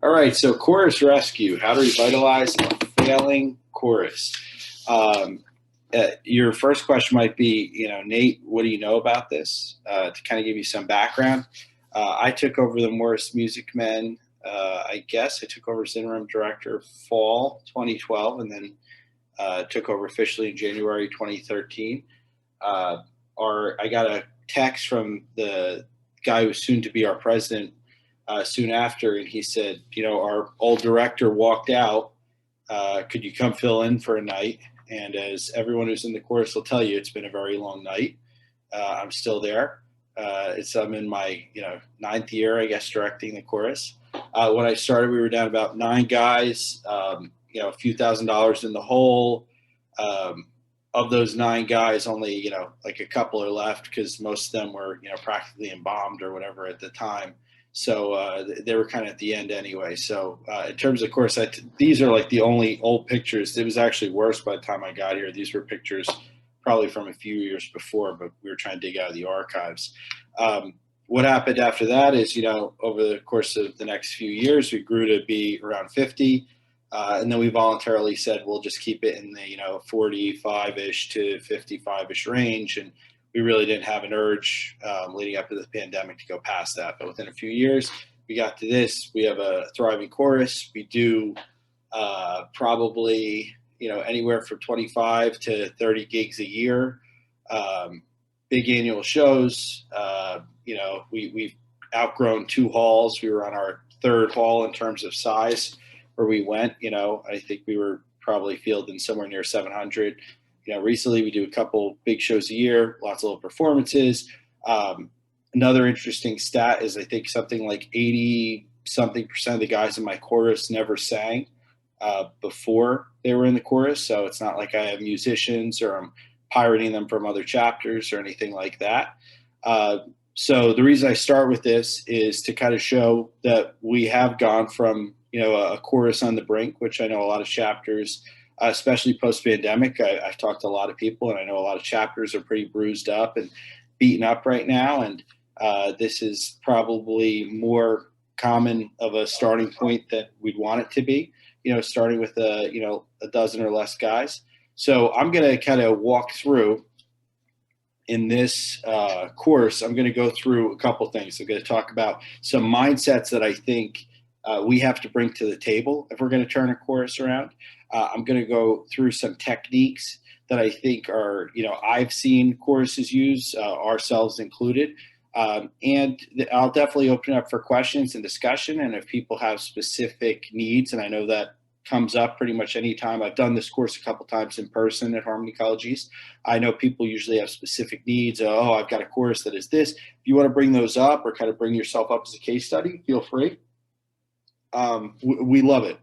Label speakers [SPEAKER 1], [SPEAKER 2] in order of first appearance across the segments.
[SPEAKER 1] All right, so chorus rescue, how to revitalize a failing chorus. Your first question might be, Nate, what do you know about this? To kind of give you some background, I took over the Morris Music Men. I guess I took over as interim director fall 2012, and then took over officially in January 2013. I got a text from the guy who was soon to be our president soon after, and he said, our old director walked out. Could you come fill in for a night? And as everyone who's in the chorus will tell you, it's been a very long night. I'm still there. I'm in my ninth year, I guess, directing the chorus. When I started, we were down about 9 guys. A few $1,000s in the hole. Of those 9 guys, only like a couple are left because most of them were practically embalmed or whatever at the time. So they were kind of at the end anyway. So in terms of course, these are like the only old pictures. It was actually worse by the time I got here. These were pictures probably from a few years before, but we were trying to dig out of the archives. What happened after that is, over the course of the next few years, we grew to be around 50. And then we voluntarily said, we'll just keep it in the, 45-ish to 55-ish range. And we really didn't have an urge leading up to the pandemic to go past that. But within a few years, we got to this. We have a thriving chorus. We do probably, anywhere from 25 to 30 gigs a year, big annual shows. We've outgrown 2 halls. We were on our 3rd hall in terms of size where we went. I think we were probably fielding somewhere near 700. Recently we do a couple big shows a year, lots of little performances. Another interesting stat is I think something like 80-something% of the guys in my chorus never sang before they were in the chorus. So it's not like I have musicians or I'm pirating them from other chapters or anything like that. So the reason I start with this is to kind of show that we have gone from, a chorus on the brink, which I know a lot of chapters, especially post-pandemic. I've talked to a lot of people, and I know a lot of chapters are pretty bruised up and beaten up right now. And this is probably more common of a starting point that we'd want it to be, starting with a dozen or less guys. So I'm going to kind of walk through in this course. I'm going to go through a couple things. I'm going to talk about some mindsets that I think we have to bring to the table if we're going to turn a chorus around. I'm going to go through some techniques that I think are, I've seen choruses use, ourselves included. And I'll definitely open up for questions and discussion. And if people have specific needs, and I know that comes up pretty much anytime. I've done this course a couple times in person at Harmony College East. I know people usually have specific needs. Oh, I've got a chorus that is this. If you want to bring those up or kind of bring yourself up as a case study, feel free. We love it.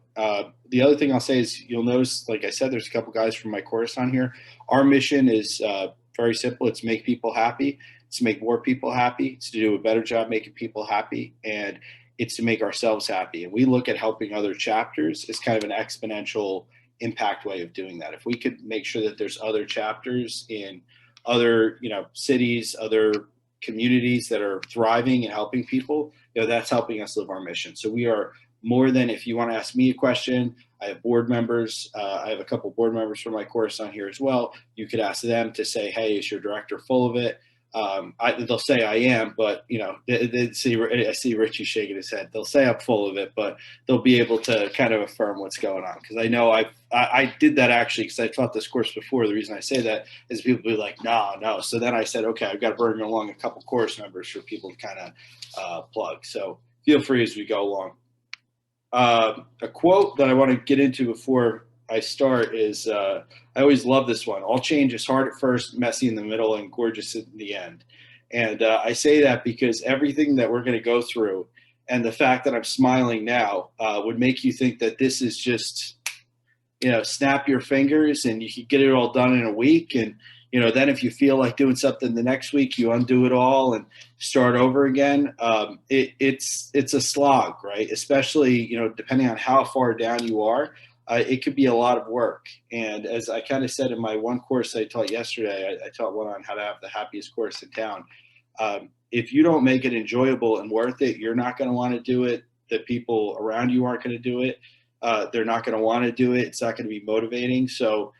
[SPEAKER 1] The other thing I'll say is you'll notice, like I said, there's a couple guys from my chorus on here. Our mission is very simple. It's make people happy. It's to make more people happy. It's to do a better job making people happy. And it's to make ourselves happy. And we look at helping other chapters as kind of an exponential impact way of doing that. If we could make sure that there's other chapters in other, cities, other communities that are thriving and helping people, that's helping us live our mission. So we are more than, if you want to ask me a question, I have board members. I have a couple board members from my course on here as well. You could ask them to say, hey, is your director full of it? They'll say I am, but I see Richie shaking his head. They'll say I'm full of it, but they'll be able to kind of affirm what's going on. Because I know I did that actually because I taught this course before. The reason I say that is people be like, no. So then I said, okay, I've got to bring along a couple course members for people to kind of plug. So feel free as we go along. A quote that I want to get into before I start is, I always love this one. All change is hard at first, messy in the middle, and gorgeous in the end. And I say that because everything that we're going to go through and the fact that I'm smiling now would make you think that this is just, snap your fingers and you can get it all done in a week. And, then if you feel like doing something the next week, you undo it all and start over again. It's a slog, right? Especially, depending on how far down you are. It could be a lot of work. And as I kind of said in my one course I taught yesterday, I taught one on how to have the happiest course in town. If you don't make it enjoyable and worth it, you're not going to want to do it. the people around you aren't going to do it. They're not going to want to do it. It's not going to be motivating. So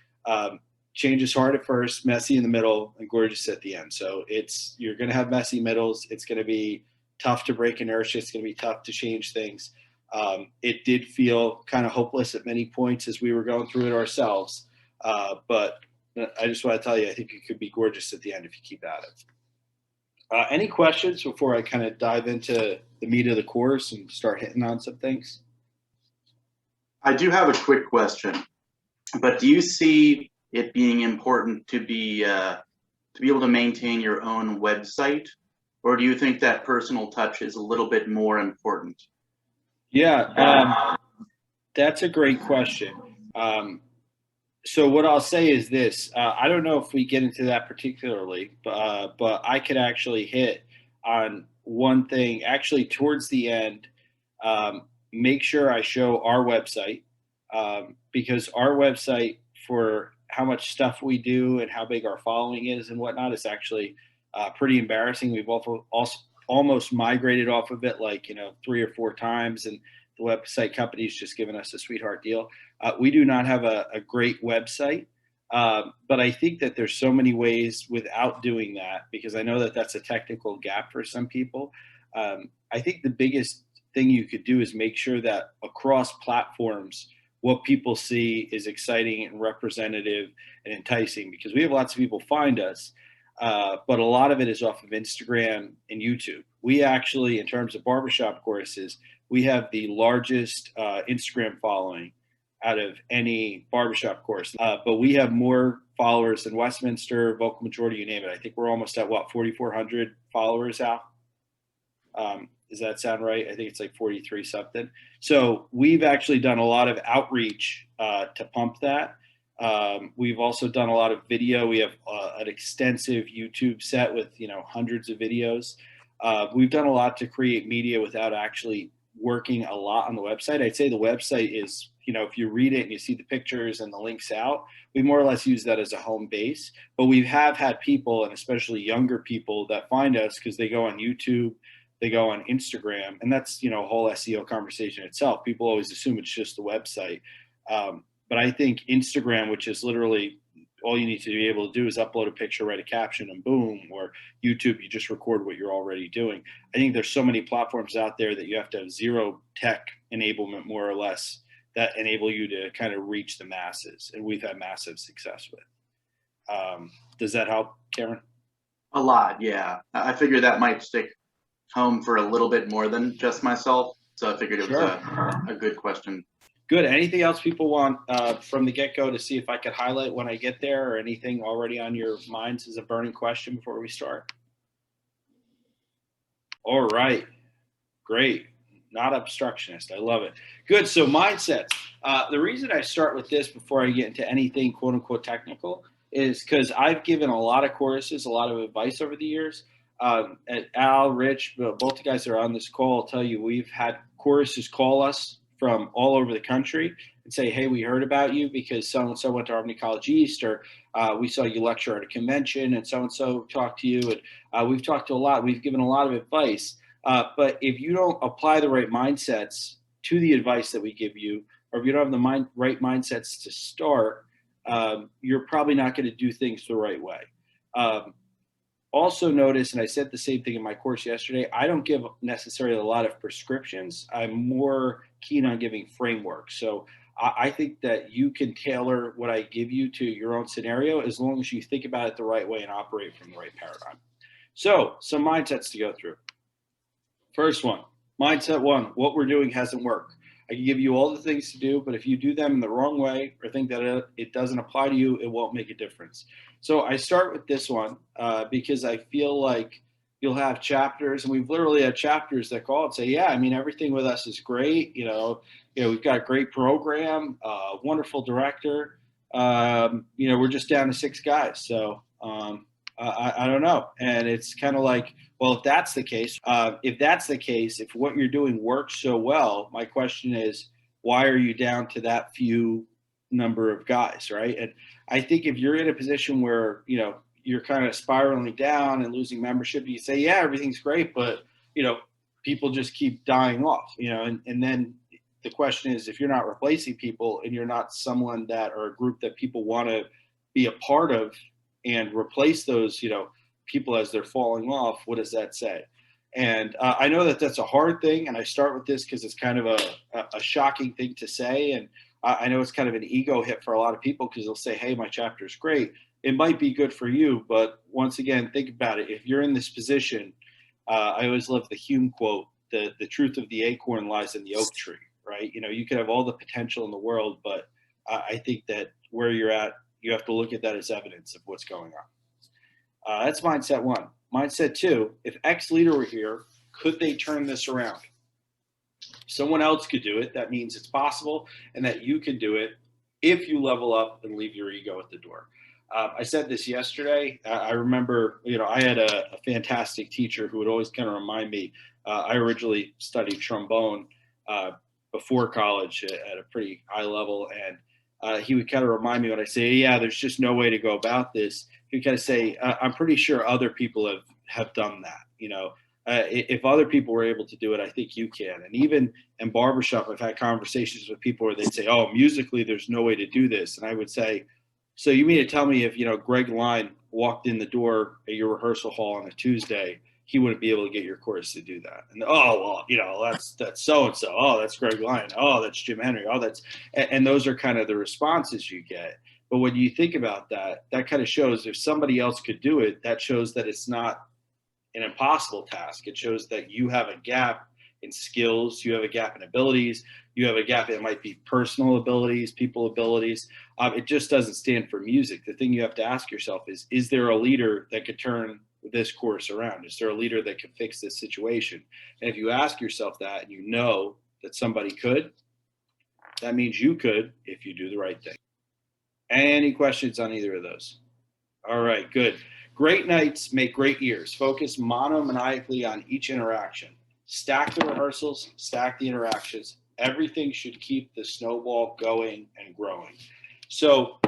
[SPEAKER 1] change is hard at first, messy in the middle, and gorgeous at the end. So you're going to have messy middles. It's going to be tough to break inertia. It's going to be tough to change things. It did feel kind of hopeless at many points as we were going through it ourselves. But I just want to tell you, I think it could be gorgeous at the end if you keep at it. Any questions before I kind of dive into the meat of the course and start hitting on some things?
[SPEAKER 2] I do have a quick question, but do you see it being important to be able to maintain your own website, or do you think that personal touch is a little bit more important?
[SPEAKER 1] Yeah, that's a great question. So what I'll say is this: I don't know if we get into that particularly, but I could actually hit on one thing. Actually, towards the end, make sure I show our website, because our website, for how much stuff we do and how big our following is and whatnot, is actually pretty embarrassing. We've also almost migrated off of it, like 3 or 4 times, and the website company's just given us a sweetheart deal. We do not have a great website, but I think that there's so many ways without doing that, because I know that that's a technical gap for some people. I think the biggest thing you could do is make sure that across platforms, what people see is exciting and representative and enticing, because we have lots of people find us, but a lot of it is off of Instagram and YouTube. We actually, in terms of barbershop courses, we have the largest Instagram following out of any barbershop course, but we have more followers than Westminster, Vocal Majority, you name it. I think we're almost at 4,400 followers out. Does that sound right? I think it's like 43 something. So we've actually done a lot of outreach to pump that. We've also done a lot of video. We have an extensive YouTube set with hundreds of videos. We've done a lot to create media without actually working a lot on the website. I'd say the website is, if you read it and you see the pictures and the links out, we more or less use that as a home base. But we have had people, and especially younger people, that find us because they go on YouTube, they go on Instagram, and that's, a whole SEO conversation itself. People always assume it's just the website. But I think Instagram, which is literally all you need to be able to do is upload a picture, write a caption, and boom, or YouTube, you just record what you're already doing. I think there's so many platforms out there that you have to have zero tech enablement, more or less, that enable you to kind of reach the masses. And we've had massive success with. Does that help, Karen?
[SPEAKER 2] A lot, yeah. I figured that might stick home for a little bit more than just myself. So I figured it was a good question.
[SPEAKER 1] Good. Anything else people want from the get-go to see if I could highlight when I get there, or anything already on your minds as a burning question before we start? All right. Great. Not obstructionist. I love it. Good. So mindsets. The reason I start with this before I get into anything quote unquote technical is because I've given a lot of courses, a lot of advice over the years. Al, Rich, both the guys that are on this call will tell you we've had courses call us from all over the country and say, hey, we heard about you because so-and-so went to Albany College East, or we saw you lecture at a convention and so-and-so talked to you. And we've talked to a lot. We've given a lot of advice. But if you don't apply the right mindsets to the advice that we give you, or if you don't have the right mindsets to start, you're probably not going to do things the right way. Also notice, and I said the same thing in my course yesterday, I don't give necessarily a lot of prescriptions. I'm more keen on giving frameworks. So I think that you can tailor what I give you to your own scenario as long as you think about it the right way and operate from the right paradigm. So some mindsets to go through. First one, mindset one, what we're doing hasn't worked. I can give you all the things to do, but if you do them in the wrong way or think that it doesn't apply to you, it won't make a difference. So I start with this one because I feel like you'll have chapters, and we've literally had chapters that call and say, yeah, I mean, everything with us is great. We've got a great program, wonderful director. We're just down to 6 guys. So I don't know. And it's kind of like, well, if that's the case, if what you're doing works so well, my question is, why are you down to that few number of guys, right? And I think if you're in a position where, you're kind of spiraling down and losing membership, you say, yeah, everything's great, but, people just keep dying off, and then the question is, if you're not replacing people and you're not someone that, or a group that people want to be a part of and replace those, people as they're falling off, what does that say? And I know that that's a hard thing. And I start with this because it's kind of a shocking thing to say. And I know it's kind of an ego hit for a lot of people because they'll say, hey, my chapter is great. It might be good for you. But once again, think about it. If you're in this position, I always love the Hume quote, the truth of the acorn lies in the oak tree, right? You could have all the potential in the world, but I think that where you're at, you have to look at that as evidence of what's going on. That's mindset one. Mindset two, if X leader were here, could they turn this around? Someone else could do it. That means it's possible, and that you can do it if you level up and leave your ego at the door. I said this yesterday. I remember, I had a fantastic teacher who would always kind of remind me. I originally studied trombone before college at a pretty high level, and he would kind of remind me when I say, yeah, there's just no way to go about this. He would kind of say, I'm pretty sure other people have done that. If other people were able to do it, I think you can. And even in barbershop, I've had conversations with people where they'd say, oh, musically, there's no way to do this. And I would say, so you mean to tell me if, Greg Line walked in the door at your rehearsal hall on a Tuesday, he wouldn't be able to get your chorus to do that? And, oh, well, that's so-and-so. Oh, that's Greg Line. Oh, that's Jim Henry. Oh, and those are kind of the responses you get. But when you think about that, that kind of shows if somebody else could do it, that shows that it's not an impossible task. It shows that you have a gap in skills, you have a gap in abilities, you have a gap. It might be personal abilities, people abilities. It just doesn't stand for music. The thing you have to ask yourself is there a leader that could turn this course around? Is there a leader that can fix this situation? And if you ask yourself that and you know that somebody could, that means you could if you do the right thing. Any questions on either of those? All right, good. Great nights make great years. Focus monomaniacally on each interaction. Stack the rehearsals, stack the interactions. Everything should keep the snowball going and growing. So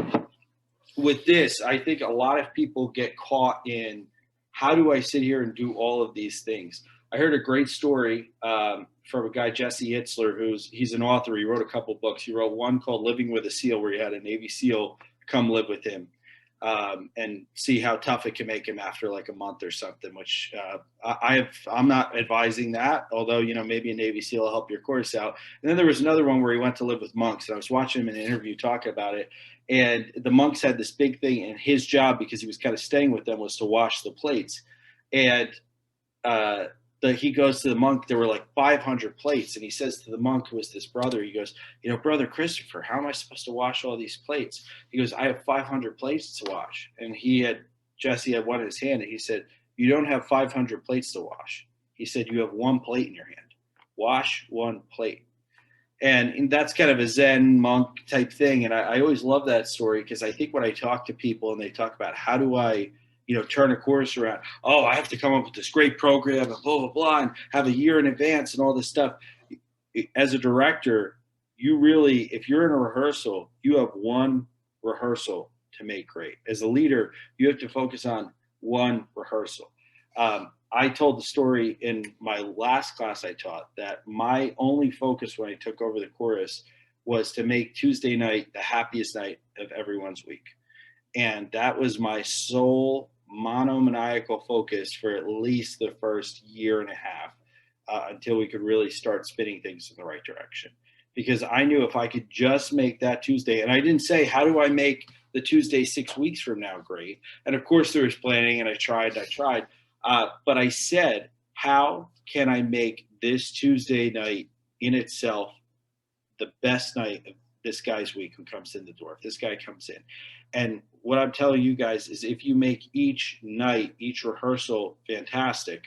[SPEAKER 1] with this, I think a lot of people get caught in, how do I sit here and do all of these things? I heard a great story from a guy, Jesse Itzler, he's an author. He wrote a couple books. He wrote one called Living with a SEAL, where he had a Navy SEAL come live with him and see how tough it can make him after like a month or something, which I'm not advising that, although, maybe a Navy SEAL will help your course out. And then there was another one where he went to live with monks, and I was watching him in an interview talk about it. And the monks had this big thing, and his job, because he was kind of staying with them, was to wash the plates. And he goes to the monk, there were like 500 plates. And he says to the monk, who was this brother, he goes, Brother Christopher, how am I supposed to wash all these plates? He goes, I have 500 plates to wash. And Jesse had one in his hand, and he said, you don't have 500 plates to wash. He said, you have one plate in your hand. Wash one plate. And that's kind of a Zen monk type thing. And I always love that story, because I think when I talk to people and they talk about how do I turn a course around, oh, I have to come up with this great program and blah, blah, blah, and have a year in advance and all this stuff. As a director, you really, if you're in a rehearsal, you have one rehearsal to make great. As a leader, you have to focus on one rehearsal. I told the story in my last class I taught that my only focus when I took over the chorus was to make Tuesday night the happiest night of everyone's week. And that was my sole monomaniacal focus for at least the first year and a half until we could really start spinning things in the right direction. Because I knew if I could just make that Tuesday, and I didn't say, how do I make the Tuesday 6 weeks from now great? And of course there was planning, and I tried. But I said, how can I make this Tuesday night in itself the best night of this guy's week who comes in the door, if this guy comes in? And what I'm telling you guys is, if you make each night, each rehearsal fantastic,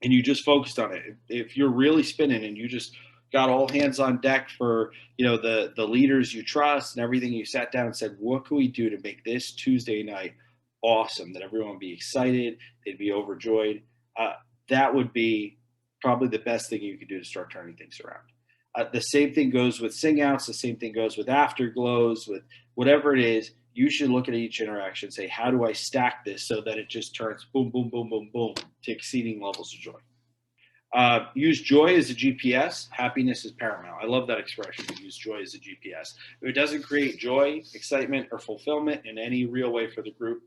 [SPEAKER 1] and you just focused on it, if you're really spinning and you just got all hands on deck for, the leaders you trust and everything, you sat down and said, what can we do to make this Tuesday night awesome, that everyone would be excited, they'd be overjoyed? That would be probably the best thing you could do to start turning things around. The same thing goes with sing outs. The same thing goes with afterglows, with whatever it is. You should look at each interaction and say, how do I stack this so that it just turns boom, boom, boom, boom, boom to exceeding levels of joy? Use joy as a GPS. Happiness is paramount. I love that expression. Use joy as a GPS. If it doesn't create joy, excitement, or fulfillment in any real way for the group,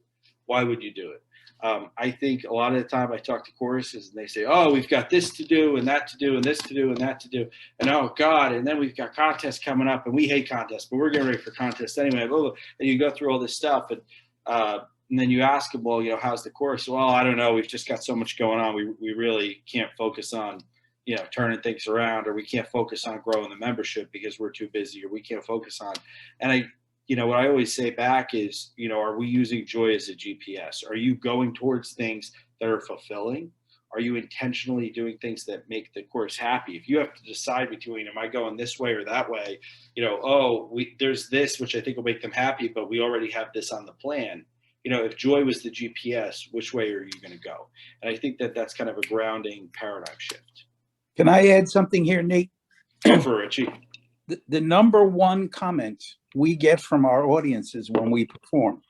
[SPEAKER 1] why would you do it? I think a lot of the time I talk to choruses and they say, "Oh, we've got this to do and that to do and this to do and that to do, and oh God, and then we've got contests coming up and we hate contests, but we're getting ready for contests anyway." And you go through all this stuff and then you ask them, well, how's the chorus? Well, I don't know. We've just got so much going on. We really can't focus on, turning things around, or we can't focus on growing the membership because we're too busy, or we can't focus on. And what I always say back is, are we using joy as a GPS? Are you going towards things that are fulfilling? Are you intentionally doing things that make the chorus happy? If you have to decide between, am I going this way or that way? There's this, which I think will make them happy, but we already have this on the plan. If joy was the GPS, which way are you going to go? And I think that that's kind of a grounding paradigm shift.
[SPEAKER 3] Can I add something here, Nate?
[SPEAKER 1] Go for it, Richie.
[SPEAKER 3] The number one comment we get from our audiences when we perform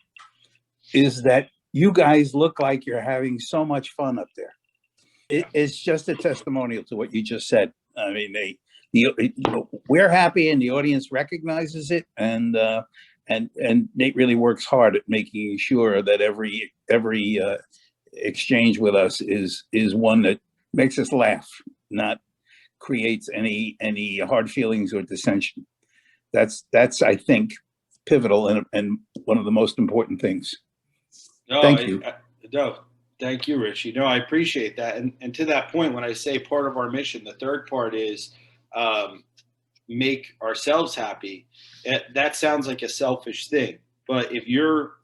[SPEAKER 3] is that you guys look like you're having so much fun up there. It's just a testimonial to what you just said. I mean, we're happy and the audience recognizes it, and Nate really works hard at making sure that every exchange with us is one that makes us laugh, not creates any hard feelings or dissension. That's I think pivotal and one of the most important things. Thank you.
[SPEAKER 1] Thank you, Richie. I appreciate that. And to that point, when I say part of our mission, the third part is make ourselves happy. That sounds like a selfish thing, but if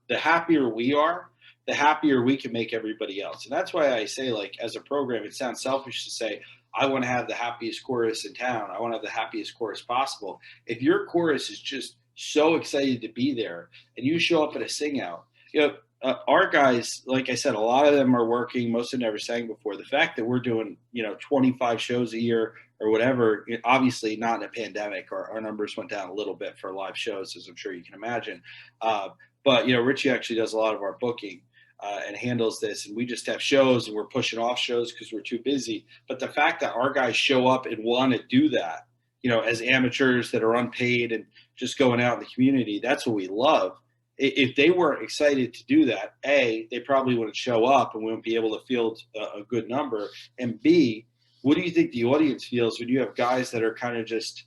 [SPEAKER 1] the happier we are, the happier we can make everybody else. And that's why I say, like, as a program, it sounds selfish to say, I want to have the happiest chorus in town. I want to have the happiest chorus possible. If your chorus is just so excited to be there and you show up at a sing out, our guys, like I said, a lot of them are working. Most of them never sang before. The fact that we're doing, 25 shows a year or whatever, obviously not in a pandemic, our numbers went down a little bit for live shows, as I'm sure you can imagine. But Richie actually does a lot of our booking and handles this, and we just have shows and we're pushing off shows because we're too busy. But the fact that our guys show up and want to do that, as amateurs that are unpaid and just going out in the community, that's what we love. If they weren't excited to do that, A, they probably wouldn't show up and we wouldn't be able to field a good number. And B, what do you think the audience feels when you have guys that are kind of just,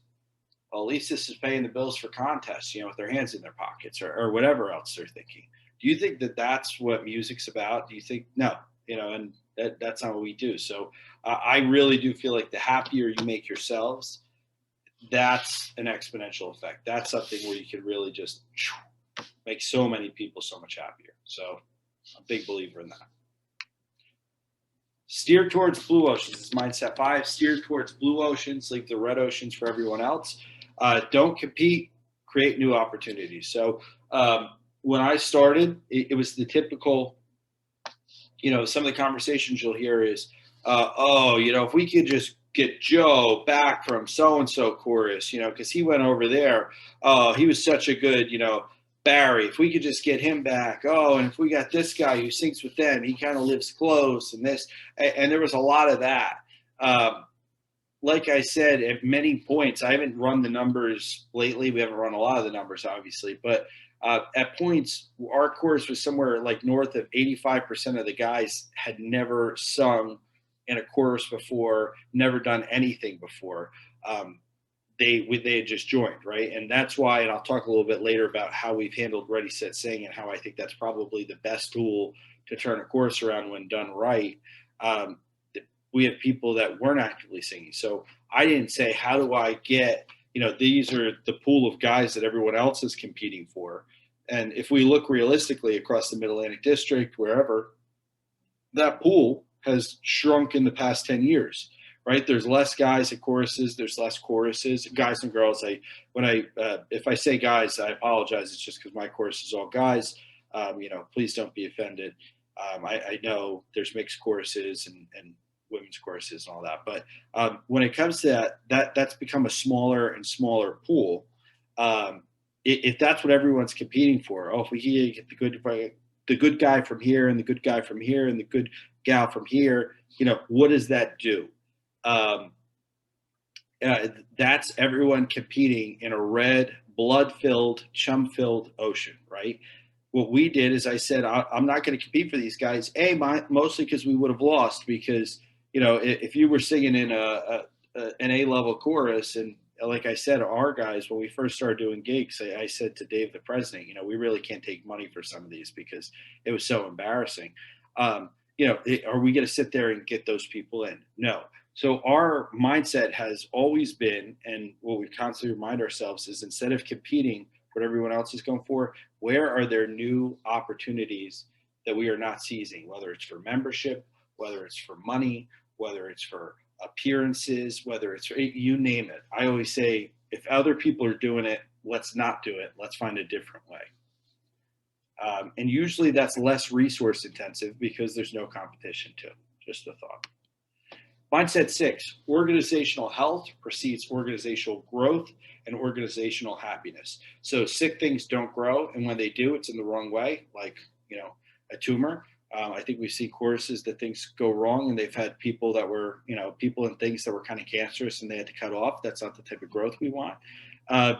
[SPEAKER 1] well, at least this is paying the bills for contests, with their hands in their pockets or whatever else they're thinking? Do you think that that's what music's about? Do you think, no, and that's not what we do. So I really do feel like the happier you make yourselves, that's an exponential effect. That's something where you can really just make so many people so much happier. So I'm a big believer in that. Steer towards blue oceans is mindset 5. Steer towards blue oceans, leave the red oceans for everyone else. Don't compete, create new opportunities. So when I started, it was the typical, some of the conversations you'll hear is, if we could just get Joe back from so-and-so chorus, because he went over there. Oh, he was such a good, Barry, if we could just get him back. Oh, and if we got this guy who sings with them, he kind of lives close and this. And there was a lot of that. Like I said, at many points, I haven't run the numbers lately. We haven't run a lot of the numbers, obviously. But at points, our chorus was somewhere like north of 85% of the guys had never sung in a chorus before, never done anything before. They had just joined, right? And that's why, and I'll talk a little bit later about how we've handled Ready, Set, Sing and how I think that's probably the best tool to turn a chorus around when done right. We have people that weren't actively singing. So I didn't say, how do I get, these are the pool of guys that everyone else is competing for. And if we look realistically across the Mid-Atlantic District, wherever, that pool has shrunk in the past 10 years. Right, there's less guys at choruses. There's less choruses, guys and girls. If I say guys, I apologize. It's just because my chorus is all guys. Please don't be offended. I know there's mixed choruses and women's choruses and all that, but when it comes to that's become a smaller and smaller pool. If that's what everyone's competing for, if we get the good guy from here and the good guy from here and the good gal from here, what does that do? Um, that's everyone competing in a red, blood-filled, chum-filled ocean, right? What we did is I said, I'm not going to compete for these guys. Mostly because we would have lost because, if you were singing in an A-level chorus, and like I said, our guys, when we first started doing gigs, I said to Dave, the president, we really can't take money for some of these because it was so embarrassing. Are we going to sit there and get those people in? No. So our mindset has always been, and what we constantly remind ourselves is, instead of competing what everyone else is going for, where are there new opportunities that we are not seizing, whether it's for membership, whether it's for money, whether it's for appearances, whether it's, you name it. I always say, if other people are doing it, let's not do it. Let's find a different way. And usually that's less resource intensive because there's no competition too. Just a thought. Mindset 6, organizational health precedes organizational growth and organizational happiness. So sick things don't grow, and when they do, it's in the wrong way, like, a tumor. I think we see choruses that things go wrong, and they've had people that were, people and things that were kind of cancerous, and they had to cut off. That's not the type of growth we want.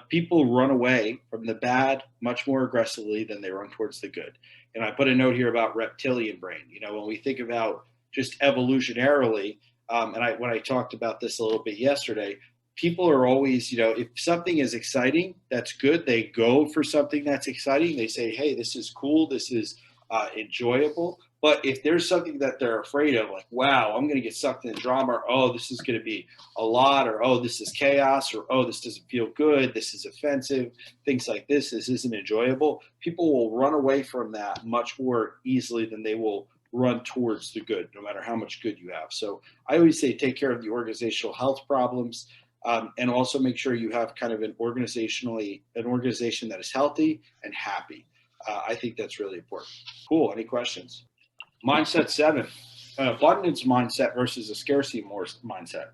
[SPEAKER 1] People run away from the bad much more aggressively than they run towards the good. And I put a note here about reptilian brain. When we think about just evolutionarily, when I talked about this a little bit yesterday, people are always, if something is exciting, that's good. They go for something that's exciting. They say, hey, this is cool. This is enjoyable. But if there's something that they're afraid of, like, wow, I'm going to get sucked in drama, or, oh, this is going to be a lot, or, oh, this is chaos, or, oh, this doesn't feel good, this is offensive, things like this isn't enjoyable, people will run away from that much more easily than they will run towards the good, no matter how much good you have. So I always say, take care of the organizational health problems, and also make sure you have kind of an organization that is healthy and happy. I think that's really important. Cool. Any questions? Mindset 7, an abundance mindset versus a scarcity mindset.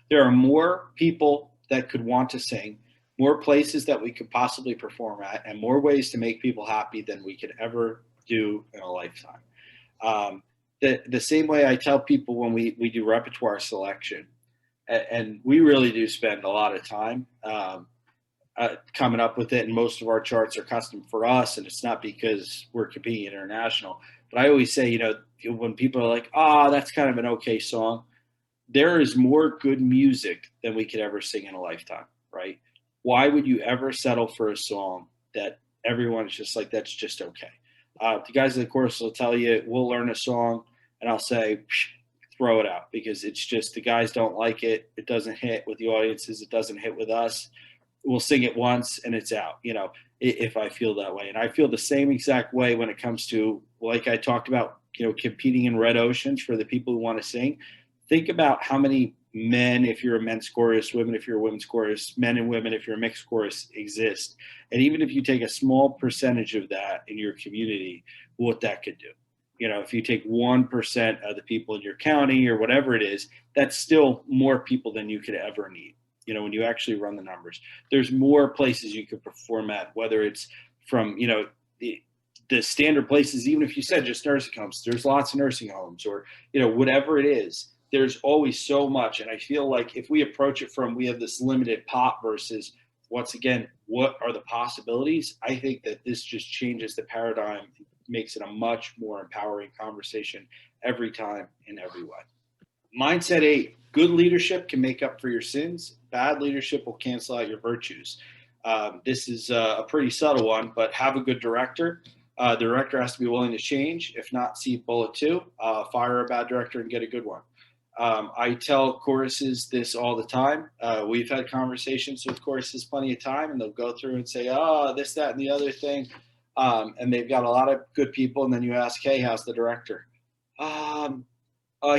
[SPEAKER 1] There are more people that could want to sing, more places that we could possibly perform at, and more ways to make people happy than we could ever do in a lifetime. The same way I tell people when we do repertoire selection, and we really do spend a lot of time coming up with it, and most of our charts are custom for us, and it's not because we're competing international. But I always say, when people are like, that's kind of an okay song, there is more good music than we could ever sing in a lifetime, right? Why would you ever settle for a song that everyone is just like, that's just okay? The guys in the chorus will tell you, we'll learn a song, and I'll say, throw it out, because it's just, the guys don't like it. It doesn't hit with the audiences. It doesn't hit with us. We'll sing it once and it's out, if I feel that way. And I feel the same exact way when it comes to, like I talked about, competing in red oceans for the people who want to sing. Think about how many men, if you're a men's chorus, women, if you're a women's chorus, men and women, if you're a mixed chorus, exist. And even if you take a small percentage of that in your community, what that could do. If you take 1% of the people in your county or whatever it is, that's still more people than you could ever need. When you actually run the numbers, there's more places you could perform at, whether it's from, the standard places, even if you said just nursing homes, there's lots of nursing homes, or, whatever it is, there's always so much. And I feel like if we approach it from, we have this limited pot versus, once again, what are the possibilities? I think that this just changes the paradigm, makes it a much more empowering conversation every time in every way. Mindset 8, good leadership can make up for your sins. Bad leadership will cancel out your virtues. This is a pretty subtle one, but have a good director. The director has to be willing to change. If not, see bullet 2, fire a bad director and get a good one. I tell choruses this all the time. We've had conversations with choruses plenty of time, and they'll go through and say, this, that, and the other thing. And they've got a lot of good people. And then you ask, hey, how's the director?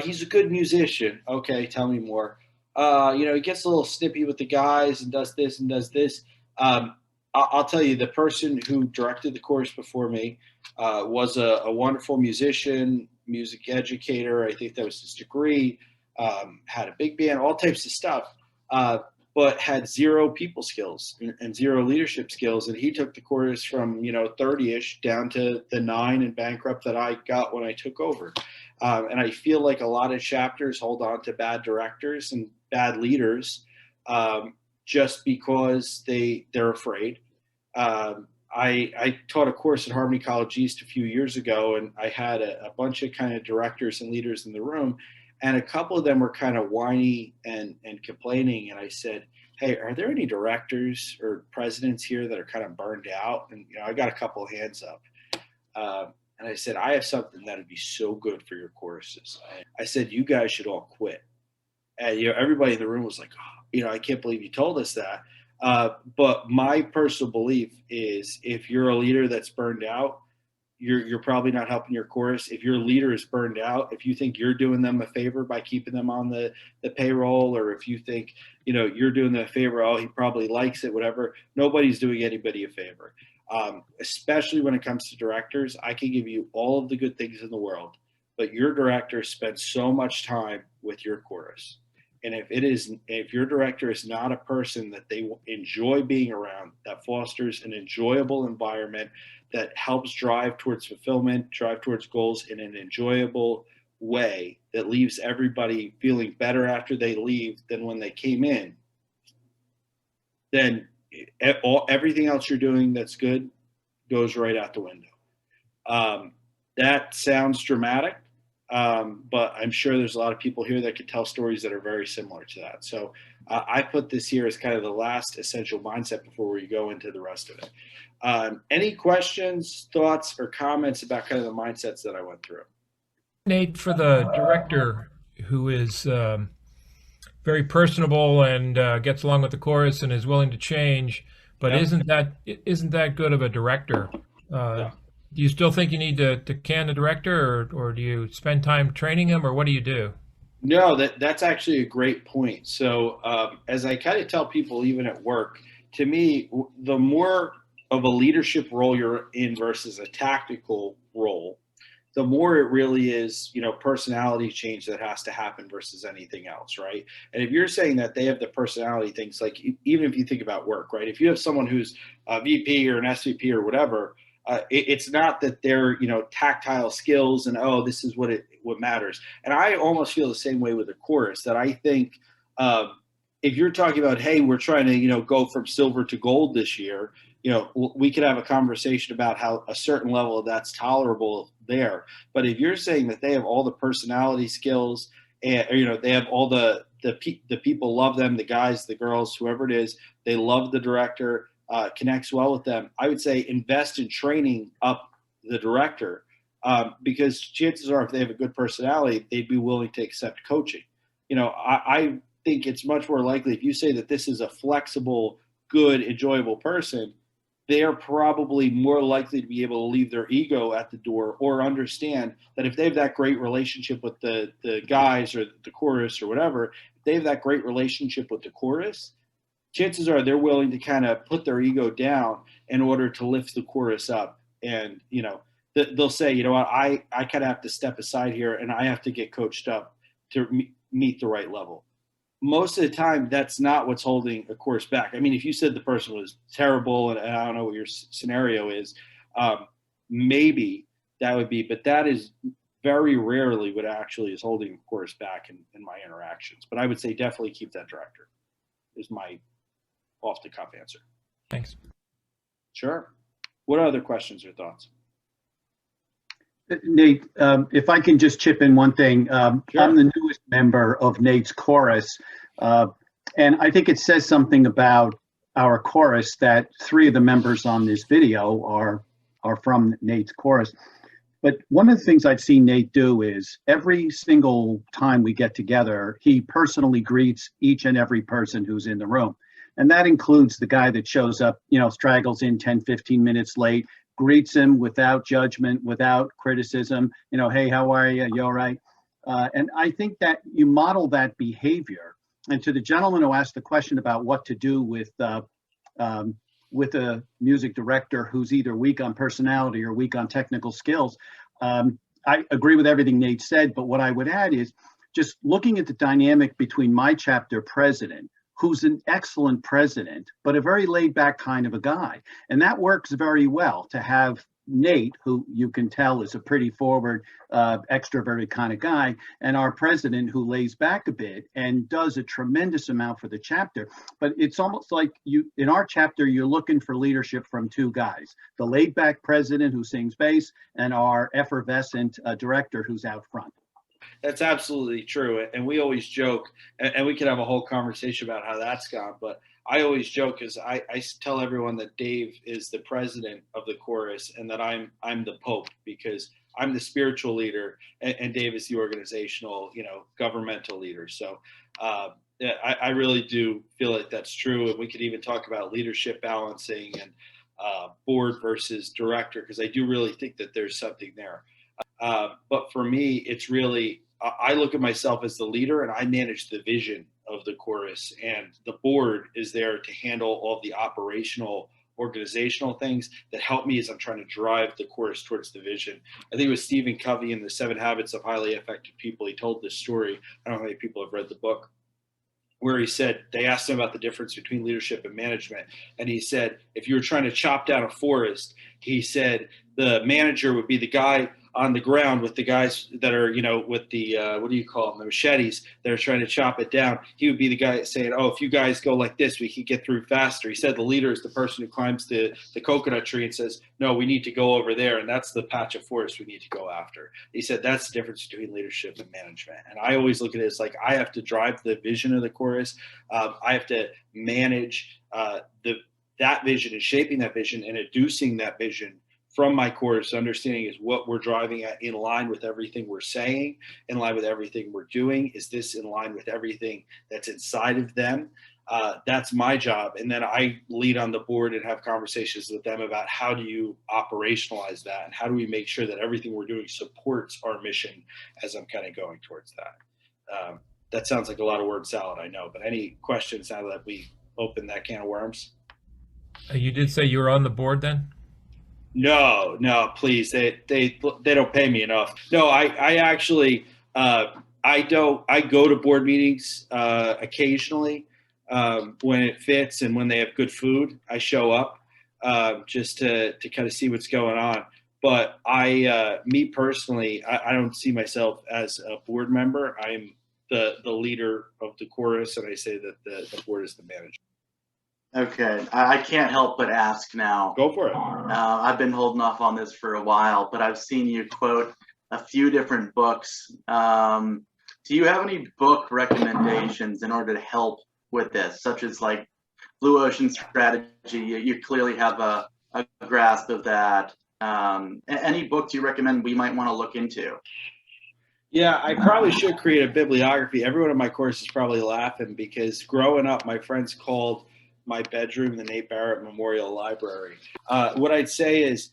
[SPEAKER 1] He's a good musician. Okay, tell me more. He gets a little snippy with the guys and does this and does this. I'll tell you, the person who directed the chorus before me was a wonderful musician, music educator. I think that was his degree. Had a big band, all types of stuff, but had zero people skills and zero leadership skills. And he took the chorus from 30-ish down to the 9 and bankrupt that I got when I took over. And I feel like a lot of chapters hold on to bad directors and bad leaders just because they're afraid. I taught a course at Harmony College East a few years ago, and I had a bunch of kind of directors and leaders in the room, and a couple of them were kind of whiny and complaining. And I said, "Hey, are there any directors or presidents here that are kind of burned out?" And I got a couple of hands up. And I said, "I have something that would be so good for your courses." I said, "You guys should all quit." And everybody in the room was like, "Oh, I can't believe you told us that." But my personal belief is, if you're a leader that's burned out, you're probably not helping your chorus. If your leader is burned out, if you think you're doing them a favor by keeping them on the payroll, or if you think you're doing them a favor, oh, he probably likes it, whatever. Nobody's doing anybody a favor. Especially when it comes to directors. I can give you all of the good things in the world, but your director spends so much time with your chorus. And if your director is not a person that they enjoy being around, that fosters an enjoyable environment, that helps drive towards fulfillment, drive towards goals in an enjoyable way, that leaves everybody feeling better after they leave than when they came in, then everything else you're doing that's good goes right out the window. That sounds dramatic. But I'm sure there's a lot of people here that could tell stories that are very similar to that. So I put this here as kind of the last essential mindset before we go into the rest of it. Any questions, thoughts, or comments about kind of the mindsets that I went through?
[SPEAKER 4] Nate, for the director who is very personable and gets along with the chorus and is willing to change, but isn't that good of a director? Do you still think you need to can the director, or do you spend time training him, or what do you do?
[SPEAKER 1] No, that's actually a great point. So as I kind of tell people, even at work, to me, the more of a leadership role you're in versus a tactical role, the more it really is, personality change that has to happen versus anything else, right? And if you're saying that they have the personality things, like even if you think about work, right? If you have someone who's a VP or an SVP or whatever, it's not that they're, tactile skills and, oh, this is what matters. And I almost feel the same way with the chorus, that I think if you're talking about, hey, we're trying to, go from silver to gold this year, we could have a conversation about how a certain level of that's tolerable there. But if you're saying that they have all the personality skills, and they have all the people love them, the guys, the girls, whoever it is, they love the director, connects well with them, I would say invest in training up the director, because chances are, if they have a good personality, they'd be willing to accept coaching. I think it's much more likely, if you say that this is a flexible, good, enjoyable person, they are probably more likely to be able to leave their ego at the door, or understand that if they have that great relationship with the guys or the chorus or whatever, if they have that great relationship with the chorus, chances are they're willing to kind of put their ego down in order to lift the chorus up. And, they'll say, I kind of have to step aside here, and I have to get coached up to meet the right level. Most of the time, that's not what's holding a chorus back. I mean, if you said the person was terrible, and I don't know what your scenario is, maybe that would be, but that is very rarely what actually is holding the chorus back in my interactions. But I would say definitely keep that director, is my off the cuff answer.
[SPEAKER 4] Thanks.
[SPEAKER 1] Sure. What other questions or thoughts?
[SPEAKER 5] Nate, if I can just chip in one thing.
[SPEAKER 1] Sure.
[SPEAKER 5] I'm the newest member of Nate's chorus, and I think it says something about our chorus that 3 of the members on this video are from Nate's chorus. But one of the things I've seen Nate do is, every single time we get together, he personally greets each and every person who's in the room. And that includes the guy that shows up, straggles in 10, 15 minutes late, greets him without judgment, without criticism, hey, how are you? You all right? And I think that you model that behavior. And to the gentleman who asked the question about what to do with a music director who's either weak on personality or weak on technical skills, I agree with everything Nate said, but what I would add is just looking at the dynamic between my chapter president, who's an excellent president, but a very laid back kind of a guy. And that works very well, to have Nate, who you can tell is a pretty forward, extroverted kind of guy, and our president, who lays back a bit and does a tremendous amount for the chapter. But it's almost like in our chapter, you're looking for leadership from two guys: the laid back president who sings bass, and our effervescent director who's out front.
[SPEAKER 1] That's absolutely true. And we always joke, and we could have a whole conversation about how that's gone. But I always joke is I tell everyone that Dave is the president of the chorus and that I'm the Pope, because I'm the spiritual leader and Dave is the organizational, governmental leader. So yeah, I really do feel like that's true. And we could even talk about leadership balancing and board versus director, because I do really think that there's something there. But for me, it's really, I look at myself as the leader and I manage the vision of the chorus, and the board is there to handle all the operational, organizational things that help me as I'm trying to drive the chorus towards the vision. I think it was Stephen Covey in the 7 Habits of Highly Effective People. He told this story. I don't know how many people have read the book, where he said, they asked him about the difference between leadership and management. And he said, if you were trying to chop down a forest, he said the manager would be the guy on the ground with the guys that are, with the, what do you call them, the machetes that are trying to chop it down. He would be the guy saying, oh, if you guys go like this, we could get through faster. He said the leader is the person who climbs the coconut tree and says, no, we need to go over there. And that's the patch of forest we need to go after. He said that's the difference between leadership and management. And I always look at it as like, I have to drive the vision of the chorus. I have to manage that vision and shaping that vision and inducing that vision from my chorus. Understanding is what we're driving at in line with everything we're saying, in line with everything we're doing. Is this in line with everything that's inside of them? That's my job. And then I lead on the board and have conversations with them about how do you operationalize that, and how do we make sure that everything we're doing supports our mission as I'm kind of going towards that. That sounds like a lot of word salad, I know, but any questions now that we open that can of worms?
[SPEAKER 4] You did say you were on the board then?
[SPEAKER 1] No, please. They don't pay me enough. No, I actually, I go to board meetings occasionally when it fits and when they have good food. I show up just to kind of see what's going on. But me personally, I don't see myself as a board member. I'm the leader of the chorus, and I say that the board is the manager.
[SPEAKER 2] Okay, I can't help but ask now.
[SPEAKER 1] Go for it.
[SPEAKER 2] I've been holding off on this for a while, but I've seen you quote a few different books. Do you have any book recommendations in order to help with this, such as like Blue Ocean Strategy? You clearly have a grasp of that. Any books you recommend we might want to look into?
[SPEAKER 1] Yeah, I probably should create a bibliography. Everyone in my course is probably laughing because growing up, my friends called my bedroom the Nate Barrett Memorial Library. What I'd say is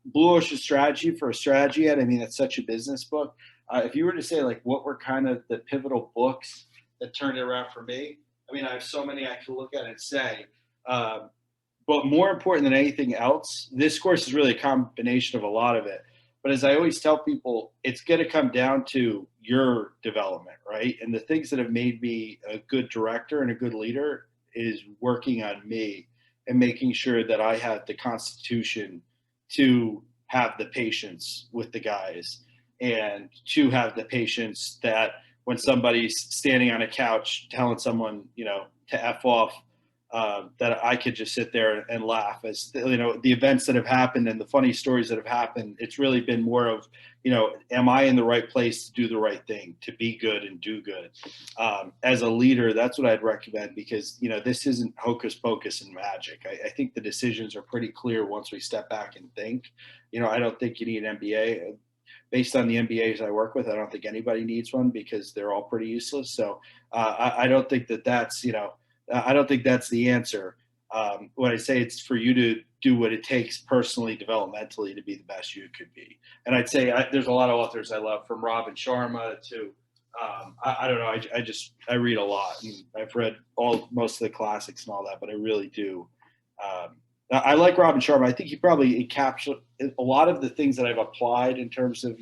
[SPEAKER 1] Blue Ocean Strategy for a strategy ed. I mean, it's such a business book. If you were to say like what were kind of the pivotal books that turned it around for me, I mean, I have so many I can look at and say. But more important than anything else, this course is really a combination of a lot of it. But as I always tell people, it's going to come down to your development, right? And the things that have made me a good director and a good leader is working on me and making sure that I have the constitution to have the patience with the guys and to have the patience that when somebody's standing on a couch telling someone, to F off, that I could just sit there and laugh as, the events that have happened and the funny stories that have happened. It's really been more of, am I in the right place to do the right thing, to be good and do good? As a leader, that's what I'd recommend because, this isn't hocus pocus and magic. I think the decisions are pretty clear once we step back and think. I don't think you need an MBA. Based on the MBAs I work with, I don't think anybody needs one because they're all pretty useless. So I don't think that's, I don't think that's the answer. When I say it's for you to do what it takes personally, developmentally to be the best you could be. And I'd say there's a lot of authors I love, from Robin Sharma to, I don't know, I read a lot. And I've read most of the classics and all that, but I really do. I like Robin Sharma. I think he probably encapsulates a lot of the things that I've applied in terms of,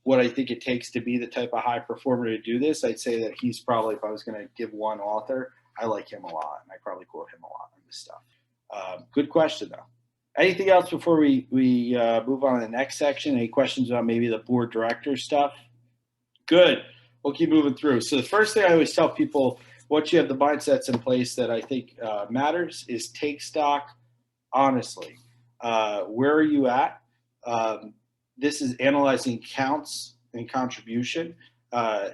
[SPEAKER 1] what I think it takes to be the type of high performer to do this. I'd say that he's probably, if I was going to give one author, I like him a lot, and I probably quote him a lot on this stuff. Good question, though. Anything else before we move on to the next section? Any questions about maybe the board director stuff? Good. We'll keep moving through. So the first thing I always tell people, once you have the mindsets in place that I think matters, is take stock honestly. Where are you at? This is analyzing counts and contribution.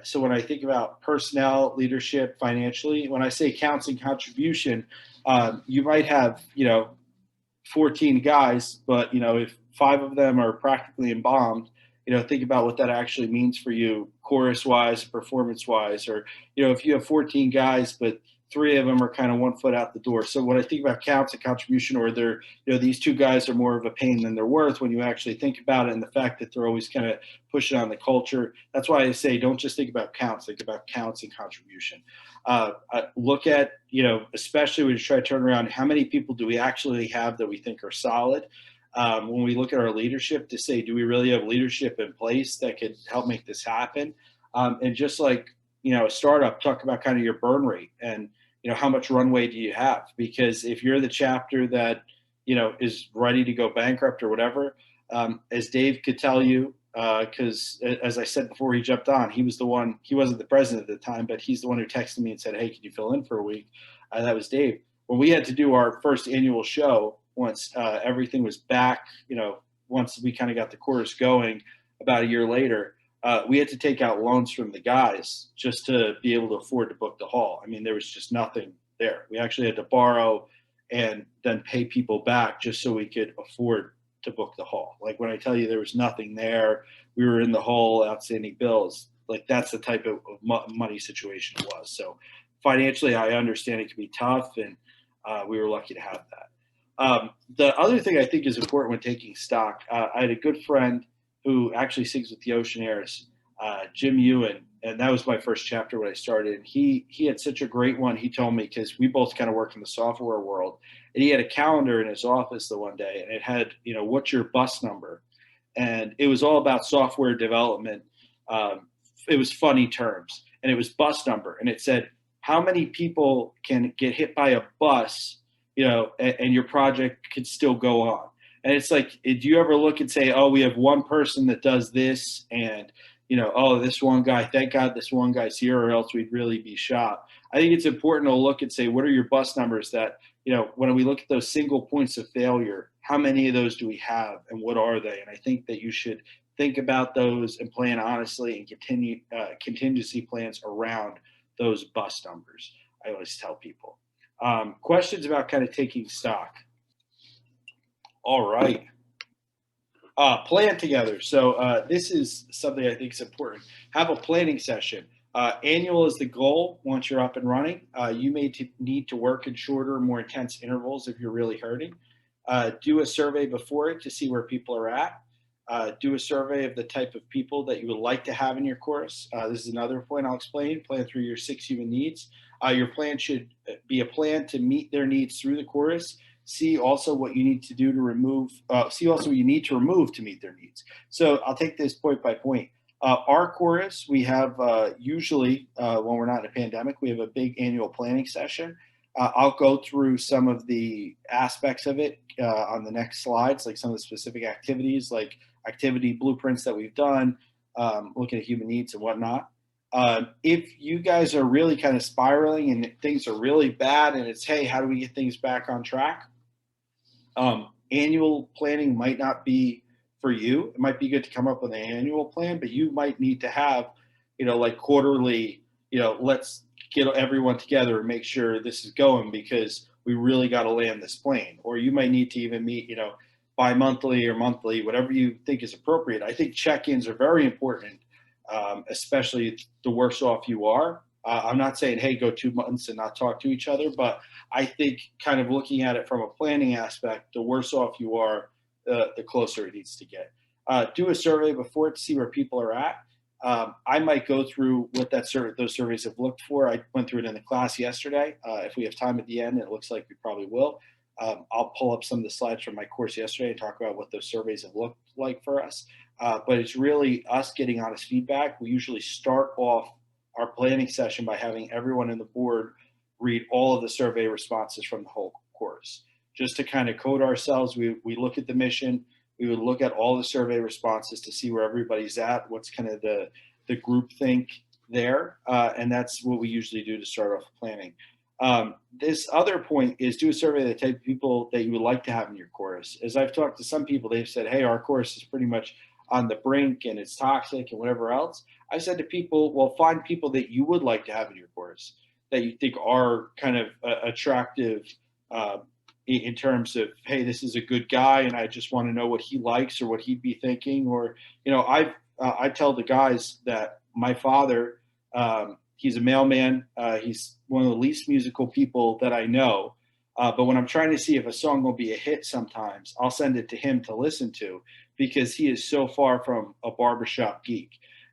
[SPEAKER 1] So when I think about personnel, leadership, financially, when I say counts and contribution, you might have, 14 guys, but, if 5 of them are practically embalmed, think about what that actually means for you, chorus wise, performance wise, or, if you have 14 guys, but 3 of them are kind of 1 foot out the door. So when I think about counts and contribution, or they're, these 2 guys are more of a pain than they're worth when you actually think about it, and the fact that they're always kind of pushing on the culture. That's why I say, don't just think about counts, think about counts and contribution. Look at, especially when you try to turn around, how many people do we actually have that we think are solid? When we look at our leadership, to say, do we really have leadership in place that could help make this happen? And just like, a startup, talk about kind of your burn rate and, how much runway do you have? Because if you're the chapter that, is ready to go bankrupt or whatever, as Dave could tell you, because as I said before he jumped on, he was the one, he wasn't the president at the time, but he's the one who texted me and said, hey, can you fill in for a week? That was Dave. When we had to do our first annual show, once everything was back, once we kind of got the chorus going about a year later, we had to take out loans from the guys just to be able to afford to book the hall. I mean, there was just nothing there. We actually had to borrow and then pay people back just so we could afford to book the hall. Like when I tell you there was nothing there, we were in the hole, outstanding bills. Like that's the type of money situation it was. So financially, I understand it can be tough, and we were lucky to have that. The other thing I think is important when taking stock, I had a good friend who actually sings with the Oceanaires, Jim Ewan, and that was my first chapter when I started. And he had such a great one. He told me, because we both kind of work in the software world, and he had a calendar in his office the one day, and it had, what's your bus number? And it was all about software development. It was funny terms, and it was bus number, and it said how many people can get hit by a bus, and your project could still go on. And it's like, do you ever look and say, oh, we have one person that does this, and, oh, this one guy, thank God this one guy's here, or else we'd really be shot. I think it's important to look and say, what are your bus numbers that, when we look at those single points of failure, how many of those do we have, and what are they? And I think that you should think about those and plan honestly, and contingency plans around those bus numbers. I always tell people. Questions about kind of taking stock. All right. Plan together. So this is something I think is important. Have a planning session. Annual is the goal. Once you're up and running, you may need to work in shorter, more intense intervals if you're really hurting. Do a survey before it to see where people are at. Do a survey of the type of people that you would like to have in your course. This is another point I'll explain. Plan through your 6 human needs. Your plan should be a plan to meet their needs through the course. See also what you need to do to remove. See also what you need to remove to meet their needs. So I'll take this point by point. Our chorus, we have usually, when we're not in a pandemic, we have a big annual planning session. I'll go through some of the aspects of it on the next slides, like some of the specific activities, like activity blueprints that we've done, looking at human needs and whatnot. If you guys are really kind of spiraling and things are really bad, and it's, hey, how do we get things back on track? Annual planning might not be for you. It might be good to come up with an annual plan, but you might need to have, like quarterly, let's get everyone together and make sure this is going, because we really got to land this plane. Or you might need to even meet, bi-monthly or monthly, whatever you think is appropriate. I think check-ins are very important, especially the worse off you are. I'm not saying, hey, go 2 months and not talk to each other, but I think kind of looking at it from a planning aspect, the worse off you are, the closer it needs to get. Do a survey before to see where people are at. I might go through what those surveys have looked for. I went through it in the class yesterday. If we have time at the end, it looks like we probably will. I'll pull up some of the slides from my course yesterday and talk about what those surveys have looked like for us. But it's really us getting honest feedback. We usually start off our planning session by having everyone in the board read all of the survey responses from the whole course. just to kind of code ourselves. We look at the mission. We would look at all the survey responses to see where everybody's at, what's kind of the group think there. And that's what we usually do to start off planning. This other point is do a survey of the type of people that you would like to have in your chorus. As I've talked to some people, they've said, hey, our chorus is pretty much on the brink and it's toxic and whatever else. I said to people, well, find people that you would like to have in your chorus that you think are kind of attractive in terms of, hey, this is a good guy and I just want to know what he likes or what he'd be thinking. Or, you know, I tell the guys that my father, he's a mailman. He's one of the least musical people that I know. But when I'm trying to see if a song will be a hit sometimes, I'll send it to him to listen to because he is so far from a barbershop geek.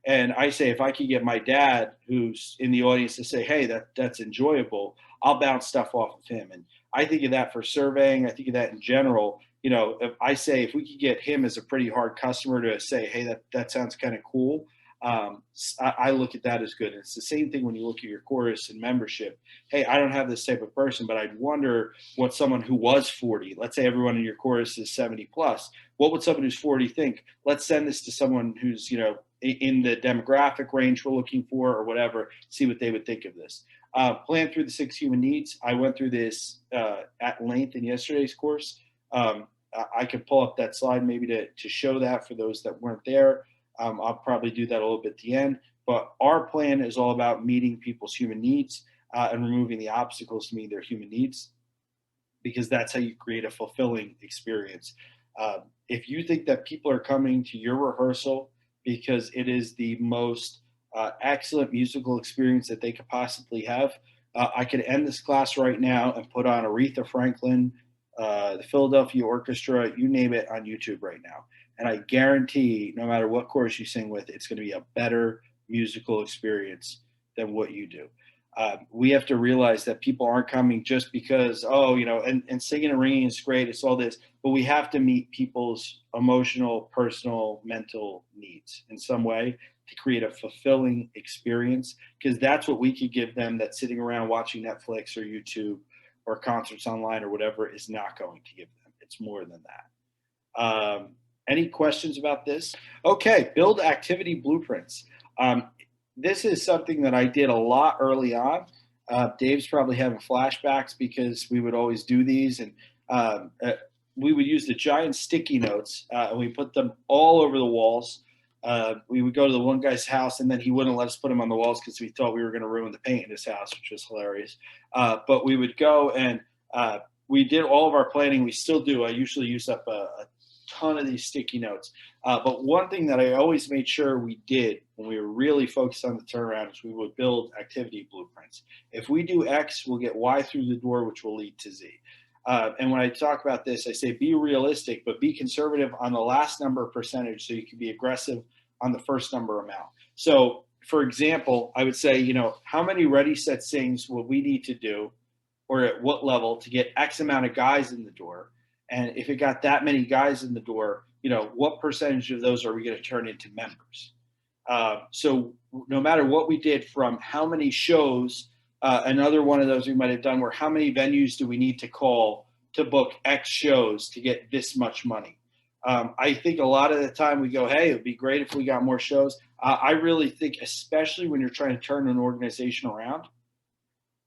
[SPEAKER 1] And I say, if I could get my dad, who's in the audience, to say, hey, that's enjoyable, I'll bounce stuff off of him. And I think of that for surveying. I think of that in general. You know, if I say, if we could get him as a pretty hard customer to say, hey, that sounds kind of cool. I look at that as good. And it's the same thing when you look at your chorus and membership. Hey, I don't have this type of person, but I'd wonder what someone who was 40, let's say everyone in your chorus is 70 plus, what would someone who's 40 think? Let's send this to someone who's, you know, in the demographic range we're looking for or whatever, see what they would think of this. Plan through the 6 human needs. I went through this at length in yesterday's course. I could pull up that slide maybe to show that for those that weren't there. I'll probably do that a little bit at the end, but our plan is all about meeting people's human needs and removing the obstacles to meet their human needs, because that's how you create a fulfilling experience. If you think that people are coming to your rehearsal because it is the most excellent musical experience that they could possibly have, I could end this class right now and put on Aretha Franklin, the Philadelphia Orchestra, you name it, on YouTube right now. And I guarantee no matter what chorus you sing with, it's going to be a better musical experience than what you do. We have to realize that people aren't coming just because, oh, you know, and singing and ringing is great. It's all this, but we have to meet people's emotional, personal, mental needs in some way to create a fulfilling experience, because that's what we could give them that sitting around watching Netflix or YouTube or concerts online or whatever is not going to give them. It's more than that. Any questions about this? Okay, build activity blueprints. This is something that I did a lot early on. Dave's probably having flashbacks because we would always do these, and we would use the giant sticky notes and we put them all over the walls. We would go to the one guy's house, and then he wouldn't let us put them on the walls because we thought we were going to ruin the paint in his house, which was hilarious. But we would go and we did all of our planning. We still do. I usually use up a ton of these sticky notes. But one thing that I always made sure we did when we were really focused on the turnaround is we would build activity blueprints. If we do X, we'll get Y through the door, which will lead to Z. And when I talk about this, I say be realistic, but be conservative on the last number percentage so you can be aggressive on the first number amount. So, for example, I would say, you know, how many ready, set, sings will we need to do, or at what level to get X amount of guys in the door? And if it got that many guys in the door, you know, what percentage of those are we going to turn into members? So no matter what we did, from how many shows, another one of those we might have done where how many venues do we need to call to book X shows to get this much money? I think a lot of the time we go, hey, it would be great if we got more shows. I really think, especially when you're trying to turn an organization around,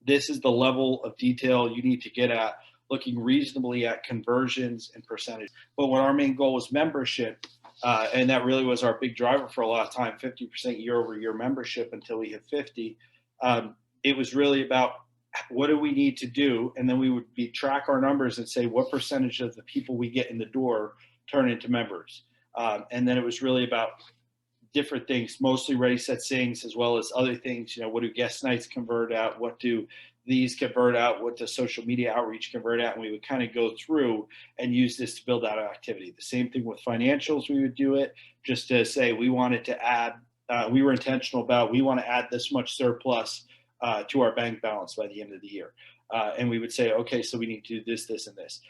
[SPEAKER 1] this is the level of detail you need to get at, looking reasonably at conversions and percentage. But when our main goal was membership, and that really was our big driver for a lot of time, 50% year over year membership until we hit 50, it was really about what do we need to do? And then we would track our numbers and say what percentage of the people we get in the door turn into members. And then it was really about different things, mostly ready, set, sings, as well as other things. You know, what do guest nights convert out? What do these convert out? What does social media outreach convert out? And we would kind of go through and use this to build out our activity. The same thing with financials. We would do it just to say we wanted to add, we were intentional about, we want to add this much surplus to our bank balance by the end of the year. And we would say, okay, so we need to do this, this, and this.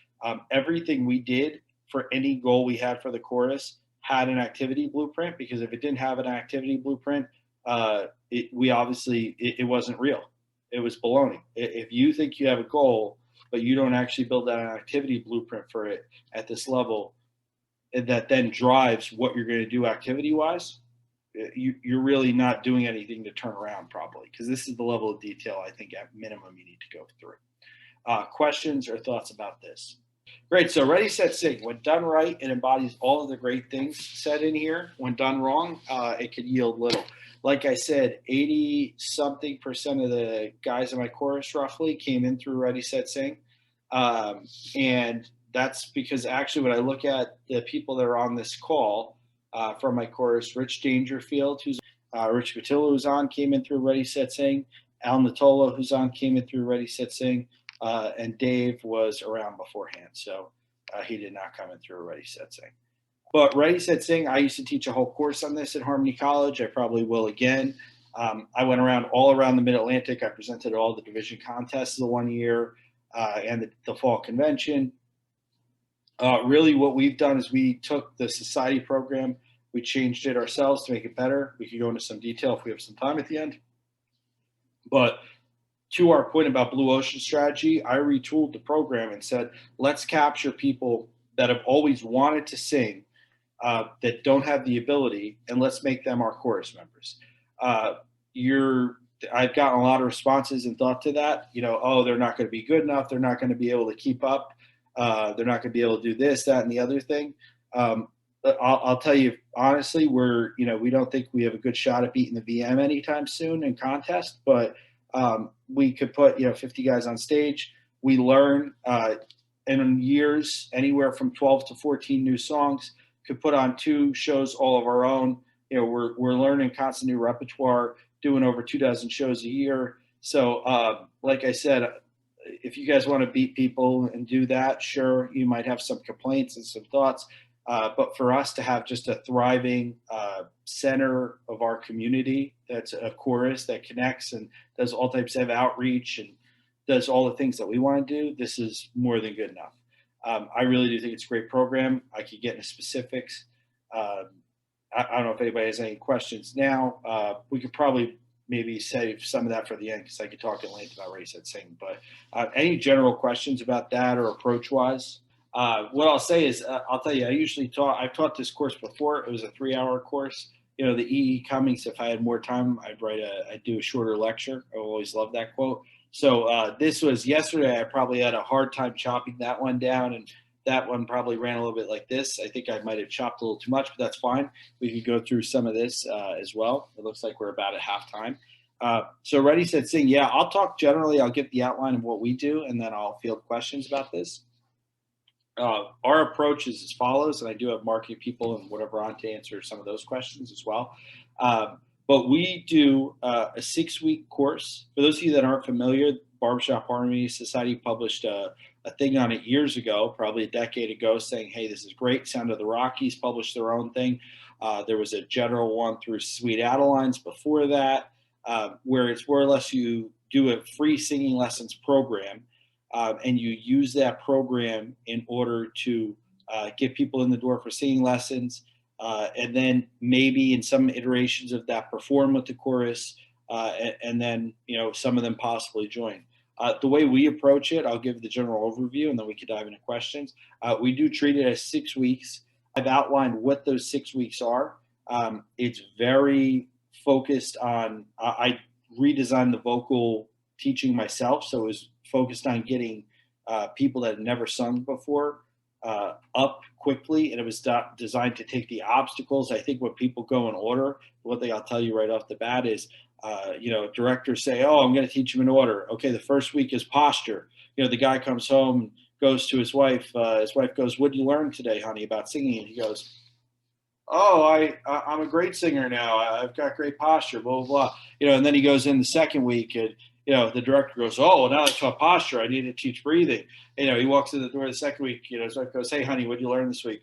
[SPEAKER 1] Everything we did for any goal we had for the chorus had an activity blueprint, because if it didn't have an activity blueprint, it wasn't real. It was baloney. If you think you have a goal but you don't actually build out an activity blueprint for it at this level, and that then drives what you're going to do activity-wise, you're really not doing anything to turn around probably, because this is the level of detail I think at minimum you need to go through. Questions or thoughts about this? Great. So Ready, Set, Sing. When done right, it embodies all of the great things said in here. When done wrong, it can yield little. Like I said, 80-something% of the guys in my chorus roughly came in through Ready, Set, Sing. And that's because actually when I look at the people that are on this call from my chorus, Rich Dangerfield, who's Rich Patillo, who's on, came in through Ready, Set, Sing. Al Natolo, who's on, came in through Ready, Set, Sing. And Dave was around beforehand, so he did not come in through a Ready, Set, Sing. But Ready, Set, Sing, I used to teach a whole course on this at Harmony College. I probably will again. I went around all around the Mid-Atlantic. I presented all the division contests the one year and the fall convention. Really what we've done is we took the society program, we changed it ourselves to make it better. We can go into some detail if we have some time at the end. But to our point about Blue Ocean strategy, I retooled the program and said, let's capture people that have always wanted to sing, that don't have the ability, and let's make them our chorus members. I've gotten a lot of responses and thought to that, oh, they're not going to be good enough. They're not going to be able to keep up. They're not going to be able to do this, that, and the other thing. I'll tell you, honestly, we don't think we have a good shot at beating the VM anytime soon in contest, but we could put 50 guys on stage. We learn in years anywhere from 12 to 14 new songs. Could put on 2 shows all of our own. We're learning constant new repertoire, doing over 24 shows a year. So like I said, if you guys want to beat people and do that, sure, you might have some complaints and some thoughts. But for us to have just a thriving center of our community, that's a chorus that connects and does all types of outreach and does all the things that we want to do, this is more than good enough. I really do think it's a great program. I could get into specifics. I don't know if anybody has any questions now. We could probably maybe save some of that for the end because I could talk at length about Ready, Set, Sing. But any general questions about that or approach-wise? What I'll say is, I'll tell you, I've taught this course before. It was a 3-hour course. The E.E. Cummings, if I had more time, I'd do a shorter lecture. I always love that quote. So this was yesterday. I probably had a hard time chopping that one down, and that one probably ran a little bit like this. I think I might have chopped a little too much, but that's fine. We could go through some of this as well. It looks like we're about at halftime. So Ready, Set, Sing. Yeah, I'll talk generally. I'll give the outline of what we do, and then I'll field questions about this. Our approach is as follows, and I do have marketing people and whatever on to answer some of those questions as well. But we do a 6-week course. For those of you that aren't familiar, Barbershop Harmony Society published a thing on it years ago, probably a decade ago, saying, hey, this is great. Sound of the Rockies published their own thing. There was a general one through Sweet Adelines before that, where it's more or less you do a free singing lessons program. And you use that program in order to get people in the door for singing lessons, and then maybe in some iterations of that perform with the chorus, and then some of them possibly join. The way we approach it, I'll give the general overview, and then we could dive into questions. We do treat it as 6 weeks. I've outlined what those 6 weeks are. It's very focused on. I redesigned the vocal teaching myself, so it was focused on getting people that had never sung before up quickly, and it was designed to take the obstacles. I think when people go in order, one thing I'll tell you right off the bat is, directors say, oh, I'm going to teach them in order. Okay, the first week is posture. The guy comes home, goes to his wife. His wife goes, what did you learn today, honey, about singing? And he goes, oh, I'm a great singer now. I've got great posture, blah, blah, blah. And then he goes in the second week and, the director goes, oh, well, now I taught posture. I need to teach breathing. He walks in the door the second week, his wife goes, hey, honey, what did you learn this week?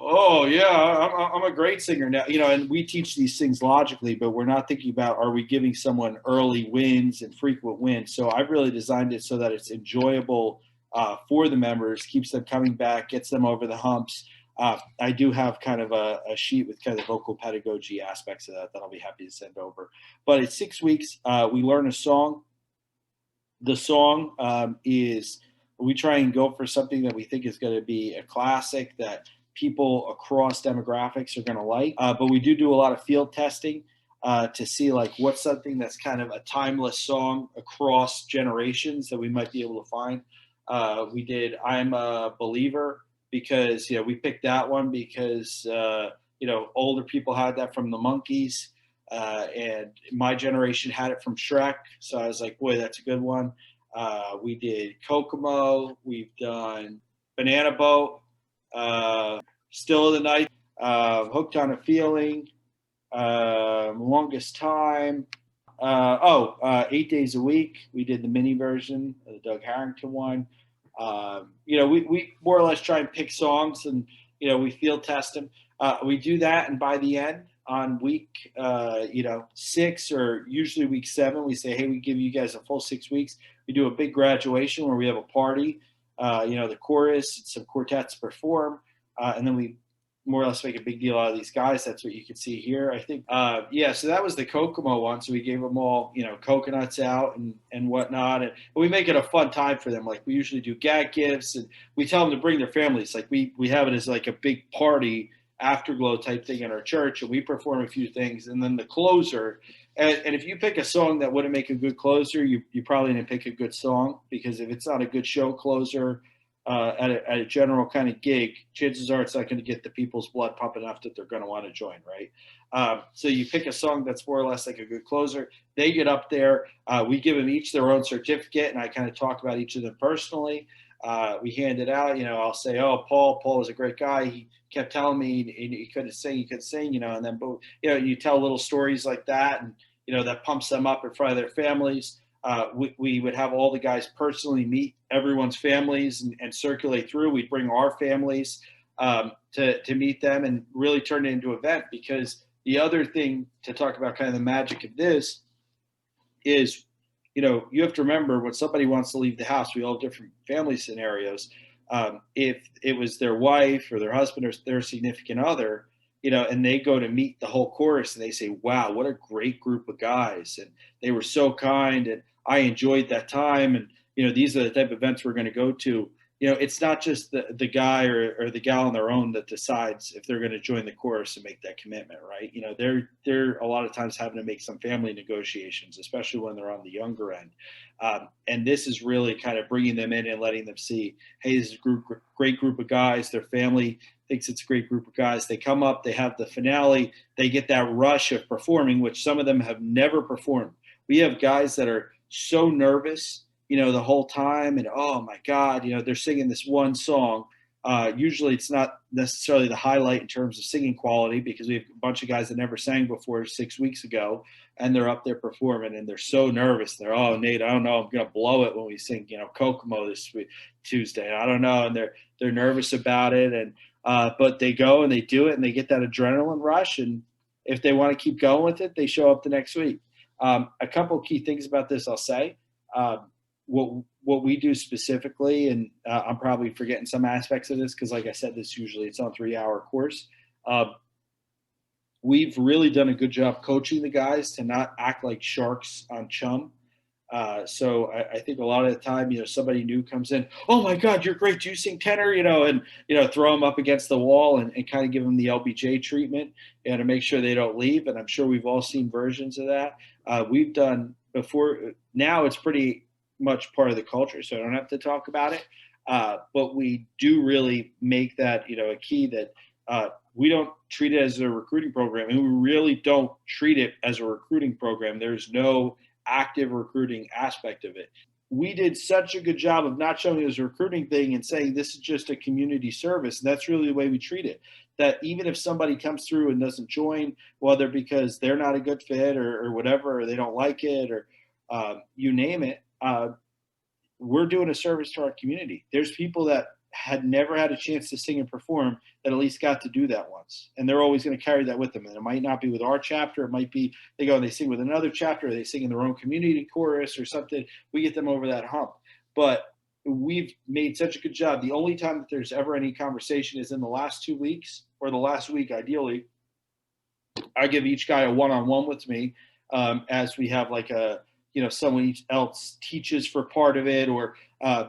[SPEAKER 1] Oh, yeah, I'm a great singer now. And we teach these things logically, but we're not thinking about, are we giving someone early wins and frequent wins? So I've really designed it so that it's enjoyable for the members, keeps them coming back, gets them over the humps. I do have kind of a sheet with kind of the vocal pedagogy aspects of that I'll be happy to send over. But it's 6 weeks. We learn a song. the song is, we try and go for something that we think is going to be a classic that people across demographics are going to like. But we do a lot of field testing to see like what's something that's kind of a timeless song across generations that we might be able to find. We did "I'm a Believer" because we picked that one because older people had that from the Monkees, and my generation had it from Shrek. So I was like, boy, that's a good one. We did Kokomo. We've done Banana Boat, Still of the Night, Hooked on a Feeling, Longest Time. 8 Days a Week. We did the mini version of the Doug Harrington one. We more or less try and pick songs and, we field test them. We do that. And by the end on week, 6 or usually week 7, we say, hey, we give you guys a full 6 weeks. We do a big graduation where we have a party, the chorus, some quartets perform, and then we more or less make a big deal out of these guys. That's what you can see here, I think. So that was the Kokomo one. So we gave them all, coconuts out and whatnot. And we make it a fun time for them. Like we usually do gag gifts, and we tell them to bring their families. Like we have it as like a big party, afterglow type thing in our church, and we perform a few things. And then the closer, and if you pick a song that wouldn't make a good closer, you probably didn't pick a good song, because if it's not a good show closer, at a general kind of gig, chances are it's not going to get the people's blood pumping enough that they're going to want to join, right? So you pick a song that's more or less like a good closer. They get up there. We give them each their own certificate, and I kind of talk about each of them personally. We hand it out. I'll say, oh, Paul was a great guy. He kept telling me he couldn't sing, and then, you tell little stories like that, and, that pumps them up in front of their families. We would have all the guys personally meet everyone's families and circulate through. We'd bring our families to meet them and really turn it into an event, because the other thing to talk about, kind of the magic of this, is, you have to remember, when somebody wants to leave the house, we all have different family scenarios. If it was their wife or their husband or their significant other, and they go to meet the whole chorus and they say, wow, what a great group of guys. And they were so kind, and I enjoyed that time. And, these are the type of events we're going to go to. It's not just the guy or the gal on their own that decides if they're going to join the chorus and make that commitment, right? They're a lot of times having to make some family negotiations, especially when they're on the younger end. And this is really kind of bringing them in and letting them see, hey, this is a great group of guys. Their family thinks it's a great group of guys. They come up, they have the finale, they get that rush of performing, which some of them have never performed. We have guys that are so nervous, the whole time, and oh my God, they're singing this one song. Usually it's not necessarily the highlight in terms of singing quality, because we have a bunch of guys that never sang before 6 weeks ago, and they're up there performing, and they're so nervous. They're, oh, Nate, I don't know, I'm going to blow it when we sing, Kokomo this Tuesday. I don't know. And they're nervous about it. And, but they go and they do it, and they get that adrenaline rush. And if they want to keep going with it, they show up the next week. A couple of key things about this, I'll say. What we do specifically, and I'm probably forgetting some aspects of this, because like I said, it's on 3-hour course. We've really done a good job coaching the guys to not act like sharks on chum. So I think a lot of the time, somebody new comes in, oh my God, you're great. Do you sing tenor? And, throw them up against the wall and kind of give them the LBJ treatment, to make sure they don't leave. And I'm sure we've all seen versions of that. We've done before. Now it's pretty much part of the culture, so I don't have to talk about it. But we do really make that, a key, that we don't treat it as a recruiting program, and we really don't treat it as a recruiting program. There's no active recruiting aspect of it. We did such a good job of not showing it as a recruiting thing and saying this is just a community service. And that's really the way we treat it. That even if somebody comes through and doesn't join, whether because they're not a good fit or whatever, or they don't like it, or you name it, we're doing a service to our community. There's people that had never had a chance to sing and perform that at least got to do that once. And they're always going to carry that with them. And it might not be with our chapter. It might be they go and they sing with another chapter, or they sing in their own community chorus or something. We get them over that hump. But we've made such a good job. The only time that there's ever any conversation is in the last 2 weeks, or the last week, ideally. I give each guy a one-on-one with me, as we have like a someone else teaches for part of it, or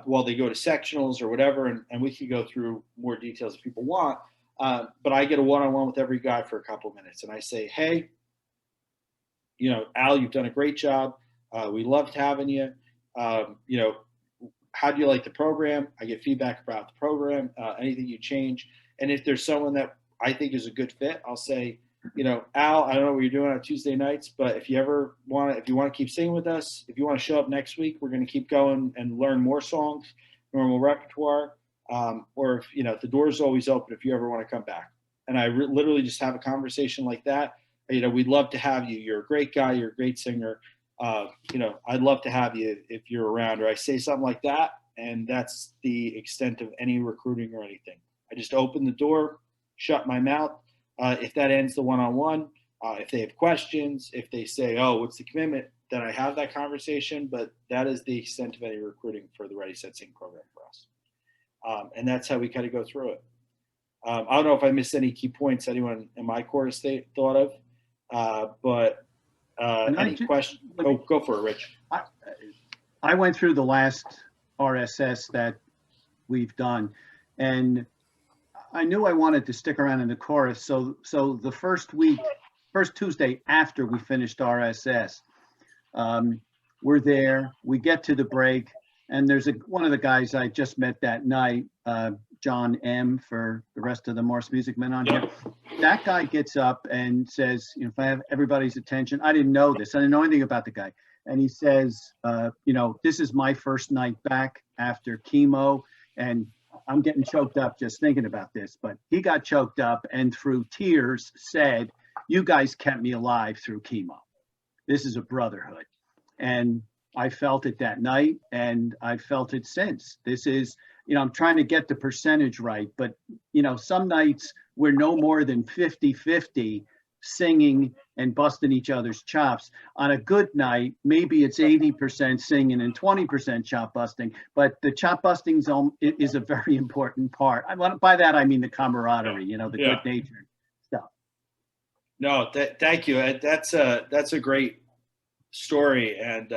[SPEAKER 1] while they go to sectionals or whatever, and we can go through more details if people want. But I get a one-on-one with every guy for a couple of minutes, and I say, hey, Al, you've done a great job. We loved having you. How do you like the program? I get feedback about the program, anything you change. And if there's someone that I think is a good fit, I'll say, Al, I don't know what you're doing on Tuesday nights, but if you want to keep singing with us, if you want to show up next week, we're going to keep going and learn more songs, normal repertoire. Or if, the door's always open if you ever want to come back. And I literally just have a conversation like that. We'd love to have you. You're a great guy. You're a great singer. I'd love to have you if you're around, or I say something like that. And that's the extent of any recruiting or anything. I just open the door, shut my mouth. If that ends the one-on-one, if they have questions, if they say, oh, what's the commitment, then I have that conversation. But that is the extent of any recruiting for the Ready, Set, Sing program for us. And that's how we kind of go through it. I don't know if I missed any key points anyone in my chorus thought of, but any question? Go for it, Rich.
[SPEAKER 5] I went through the last RSS that we've done, and I knew I wanted to stick around in the chorus. So the first Tuesday after we finished RSS, we're there, we get to the break, and there's one of the guys I just met that night, John M, for the rest of the Morse Music Men on here. That guy gets up and says, if I have everybody's attention, I didn't know this. I didn't know anything about the guy. And he says, this is my first night back after chemo. And I'm getting choked up just thinking about this. But he got choked up and through tears said, you guys kept me alive through chemo. This is a brotherhood. And I felt it that night, and I felt it since. This is, I'm trying to get the percentage right, but, some nights we're no more than 50-50 singing and busting each other's chops. On a good night, maybe it's 80% singing and 20% chop busting, but the chop busting is a very important part. By that, I mean the camaraderie, the good natured stuff.
[SPEAKER 1] No, thank you. That's a great story. And,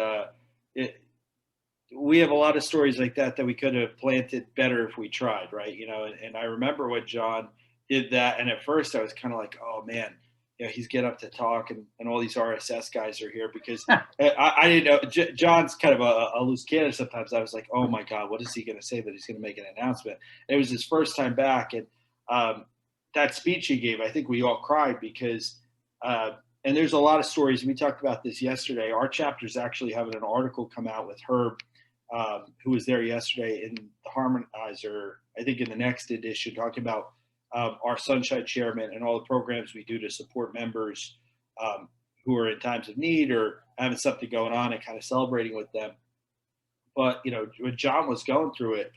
[SPEAKER 1] we have a lot of stories like that we could have planted better if we tried, right? And I remember when John did that, and at first I was kind of like, oh man, he's getting up to talk, and all these RSS guys are here, because I didn't know. John's kind of a loose cannon sometimes. I was like, oh my God, what is he going to say that he's going to make an announcement? And it was his first time back, and that speech he gave, I think we all cried, because and there's a lot of stories. We talked about this yesterday. Our chapter's actually having an article come out with Herb, who was there yesterday, in the Harmonizer, I think in the next edition, talking about our Sunshine Chairman and all the programs we do to support members who are in times of need or having something going on, and kind of celebrating with them. But, when John was going through it,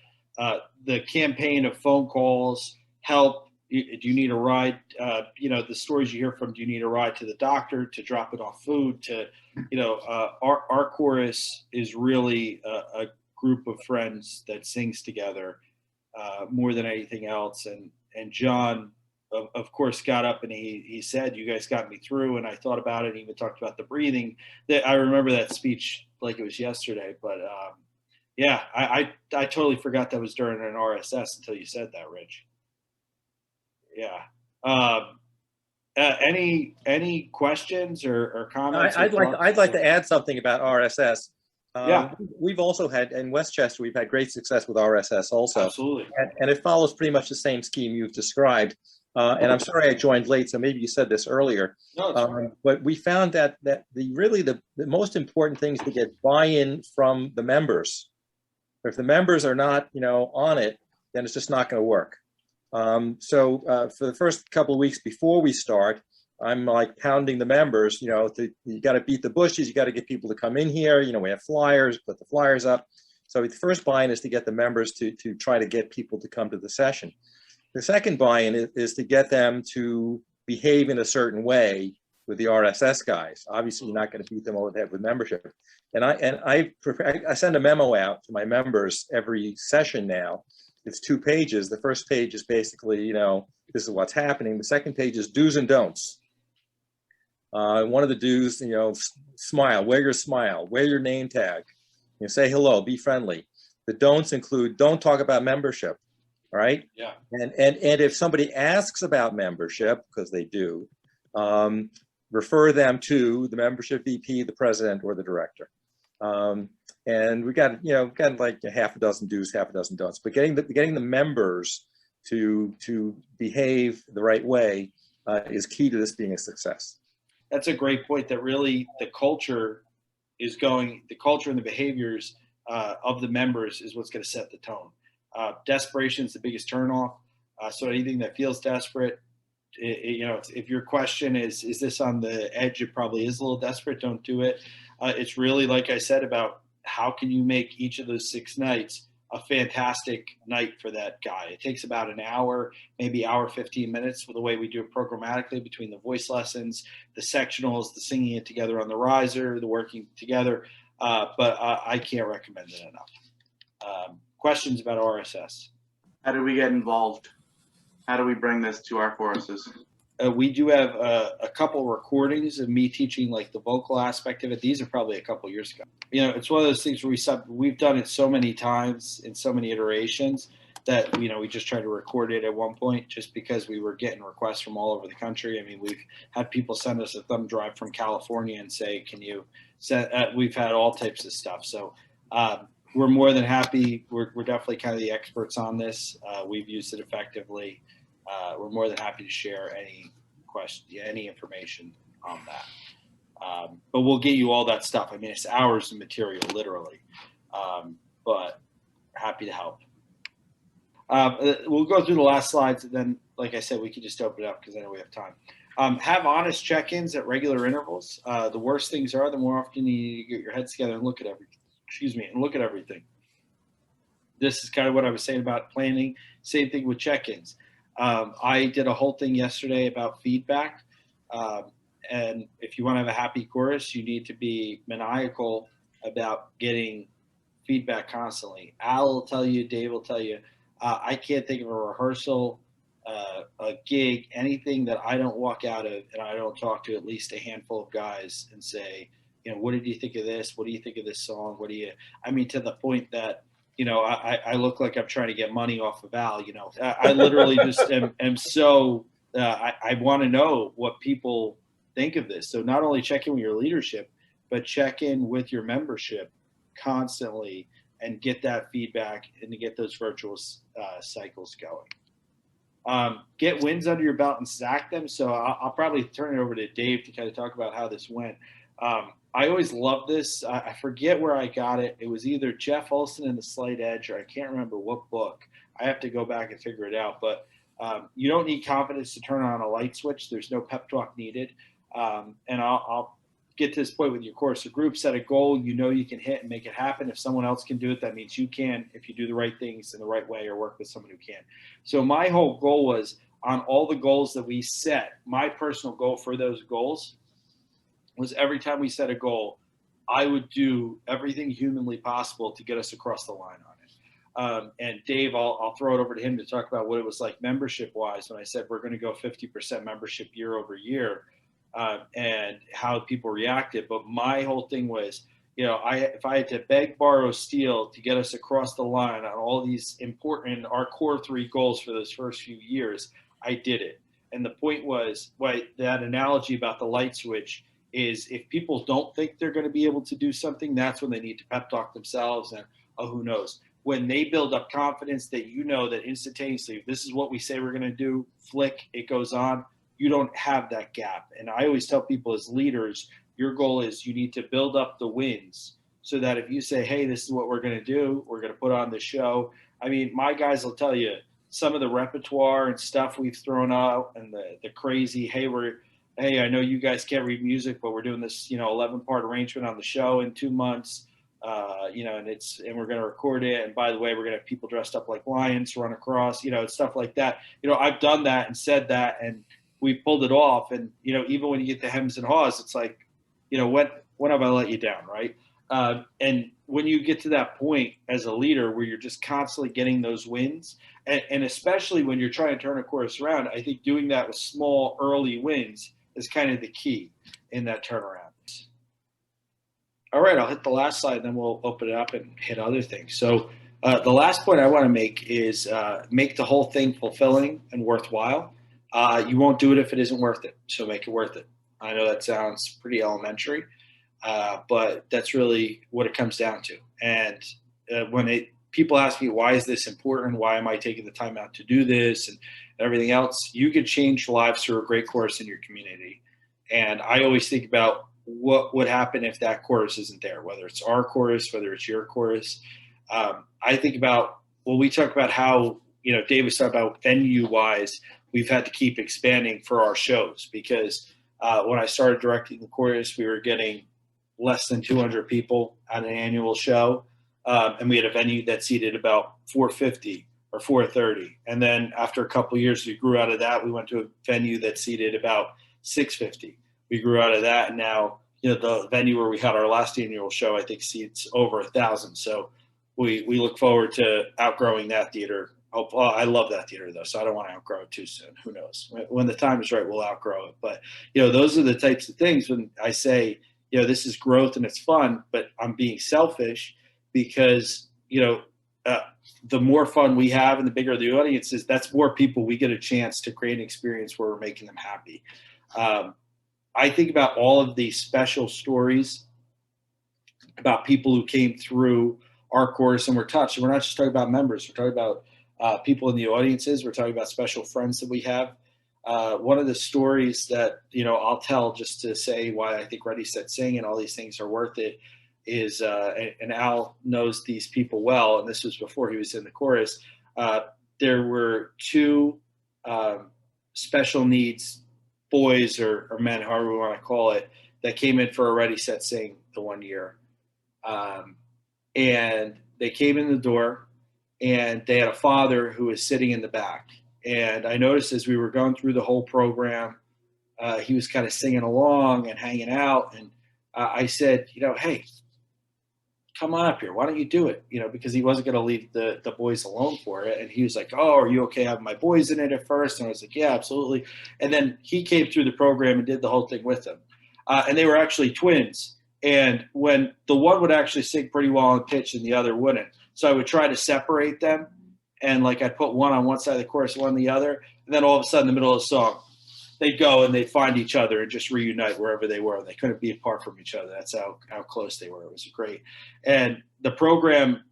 [SPEAKER 1] the campaign of phone calls, help, do you need a ride? The stories you hear from, do you need a ride to the doctor, to drop it off food, to, our chorus is really a group of friends that sings together more than anything else. And John, of course, got up and he said, you guys got me through. And I thought about it, and even talked about the breathing. I remember that speech like it was yesterday. But I totally forgot that was during an RSS until you said that, Rich. Yeah. Any questions or comments?
[SPEAKER 6] I'd like to add something about RSS. We've also had, in Westchester, we've had great success with RSS also.
[SPEAKER 1] Absolutely.
[SPEAKER 6] And it follows pretty much the same scheme you've described. And I'm sorry I joined late, so maybe you said this earlier.
[SPEAKER 1] No,
[SPEAKER 6] but we found that the most important thing is to get buy-in from the members. If the members are not, on it, then it's just not going to work. So for the first couple of weeks before we start, I'm like pounding the members, you got to beat the bushes. You got to get people to come in here. We have flyers, put the flyers up. So the first buy-in is to get the members to try to get people to come to the session. The second buy-in is to get them to behave in a certain way with the RSS guys. Obviously, you're not going to beat them over the head with membership. And I send a memo out to my members every session now. It's 2 pages. The first page is basically, this is what's happening. The second page is do's and don'ts. One of the do's, smile, wear your name tag, say hello, be friendly. The don'ts include, don't talk about membership, right?
[SPEAKER 1] Yeah.
[SPEAKER 6] And if somebody asks about membership, because they do, refer them to the membership VP, the president, or the director. And we got, like half a dozen do's, half a dozen don'ts, but getting the members to behave the right way is key to this being a success.
[SPEAKER 1] That's a great point, that really the culture and the behaviors of the members is what's going to set the tone. Desperation is the biggest turnoff. So anything that feels desperate, if your question is this on the edge, it probably is a little desperate, don't do it. It's really, like I said, about how can you make each of those 6 nights a fantastic night for that guy. It takes about an hour, maybe hour 15 minutes with the way we do it programmatically, between the voice lessons, the sectionals, the singing it together on the riser, the working together. But I can't recommend it enough. Questions about RSS?
[SPEAKER 2] How do we get involved? How do we bring this to our choruses?
[SPEAKER 1] We do have a couple recordings of me teaching like the vocal aspect of it. These are probably a couple years ago. It's one of those things where we've done it so many times in so many iterations that, we just tried to record it at one point just because we were getting requests from all over the country. I mean, we've had people send us a thumb drive from California and say, can you send, we've had all types of stuff. So we're more than happy. We're definitely kind of the experts on this. We've used it effectively. We're more than happy to share any information on that. But we'll get you all that stuff. I mean, it's hours of material, literally. But happy to help. We'll go through the last slides, and then, like I said, we can just open it up because I know we have time. Have honest check-ins at regular intervals. The worse things are, the more often you need to get your heads together and look at everything. This is kind of what I was saying about planning. Same thing with check-ins. I did a whole thing yesterday about feedback. And if you want to have a happy chorus, you need to be maniacal about getting feedback constantly. Al will tell you, Dave will tell you, I can't think of a rehearsal, a gig, anything that I don't walk out of and I don't talk to at least a handful of guys and say, what did you think of this? What do you think of this song? To the point that, I look like I'm trying to get money off of Al. I literally just am so, I want to know what people think of this. So not only check in with your leadership, but check in with your membership constantly and get that feedback and to get those virtual cycles going. Get wins under your belt and stack them. So I'll probably turn it over to Dave to kind of talk about how this went. I always love this. I forget where I got it. It was either Jeff Olson and the Slight Edge, or I can't remember what book. I have to go back and figure it out. But you don't need confidence to turn on a light switch. There's no pep talk needed. And I'll get to this point with your course. A group set a goal you can hit and make it happen. If someone else can do it, that means you can if you do the right things in the right way or work with someone who can. So my whole goal was, on all the goals that we set, my personal goal for those goals was, every time we set a goal, I would do everything humanly possible to get us across the line on it. And Dave, I'll throw it over to him to talk about what it was like membership-wise when I said we're going to go 50% membership year over year, and how people reacted. But my whole thing was, if I had to beg, borrow, steal to get us across the line on all these important, our core 3 goals for those first few years, I did it. And the point was, that analogy about the light switch is, if people don't think they're going to be able to do something, that's when they need to pep talk themselves and, who knows. When they build up confidence that that instantaneously, if this is what we say we're going to do, flick, it goes on. You don't have that gap. And I always tell people, as leaders, your goal is you need to build up the wins so that if you say, hey, this is what we're going to do, we're going to put on the show. I mean, my guys will tell you some of the repertoire and stuff we've thrown out, and the crazy, hey, I know you guys can't read music, but we're doing this, 11-part arrangement on the show in 2 months, and we're going to record it. And by the way, we're going to have people dressed up like lions run across, stuff like that. I've done that and said that, and we pulled it off. And, even when you get the hems and haws, it's like, when have I let you down, right? And when you get to that point as a leader where you're just constantly getting those wins, and especially when you're trying to turn a chorus around, I think doing that with small early wins is kind of the key in that turnaround. All right, I'll hit the last slide, then we'll open it up and hit other things. So the last point I want to make is make the whole thing fulfilling and worthwhile. You won't do it if it isn't worth it, so make it worth it. I know that sounds pretty elementary, but that's really what it comes down to. And when people ask me, why is this important? Why am I taking the time out to do this and everything else? You could change lives through a great course in your community. And I always think about what would happen if that chorus isn't there, whether it's our chorus, whether it's your chorus. I think about, well, we talk about how, Dave was talking about venue-wise, we've had to keep expanding for our shows because when I started directing the chorus, we were getting less than 200 people at an annual show. And we had a venue that seated about 450 or 430. And then after a couple of years, we grew out of that. We went to a venue that seated about 650. We grew out of that, and now the venue where we had our last annual show, I think, seats over 1,000. So we look forward to outgrowing that theater. I love that theater though, so I don't want to outgrow it too soon. Who knows? When the time is right, we'll outgrow it. But those are the types of things when I say this is growth and it's fun, but I'm being selfish because the more fun we have and the bigger the audience is, that's more people we get a chance to create an experience where we're making them happy. I think about all of these special stories about people who came through our course and were touched. And we're not just talking about members. We're talking about people in the audiences. We're talking about special friends that we have. One of the stories that, I'll tell just to say why I think Ready, Set, Sing and all these things are worth it is, and Al knows these people well, and this was before he was in the chorus, there were two special needs boys or men, however we want to call it, that came in for a Ready, Set, Sing the one year. And they came in the door and they had a father who was sitting in the back. And I noticed as we were going through the whole program, he was kind of singing along and hanging out. And I said, hey, come on up here. Why don't you do it? Because he wasn't going to leave the boys alone for it. And he was like, oh, are you okay having my boys in it at first? And I was like, yeah, absolutely. And then he came through the program and did the whole thing with them. And they were actually twins. And when the one would actually sing pretty well on pitch and the other wouldn't. So I would try to separate them. And I'd put one on one side of the chorus, one on the other. And then all of a sudden in the middle of the song, they'd go and they'd find each other and just reunite wherever they were. They couldn't be apart from each other. That's how close they were. It was great. And the program,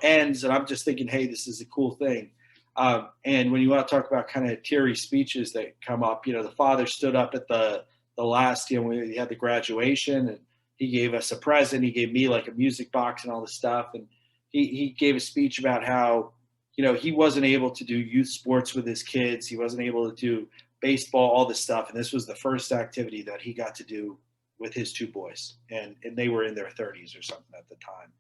[SPEAKER 1] ends, and I'm just thinking, hey, this is a cool thing. And when you want to talk about kind of teary speeches that come up, the father stood up at the last, we had the graduation, and he gave us a present. He gave me a music box and all this stuff. And he gave a speech about how, he wasn't able to do youth sports with his kids. He wasn't able to do baseball, all this stuff. And this was the first activity that he got to do with his two boys. And they were in their 30s or something at the time.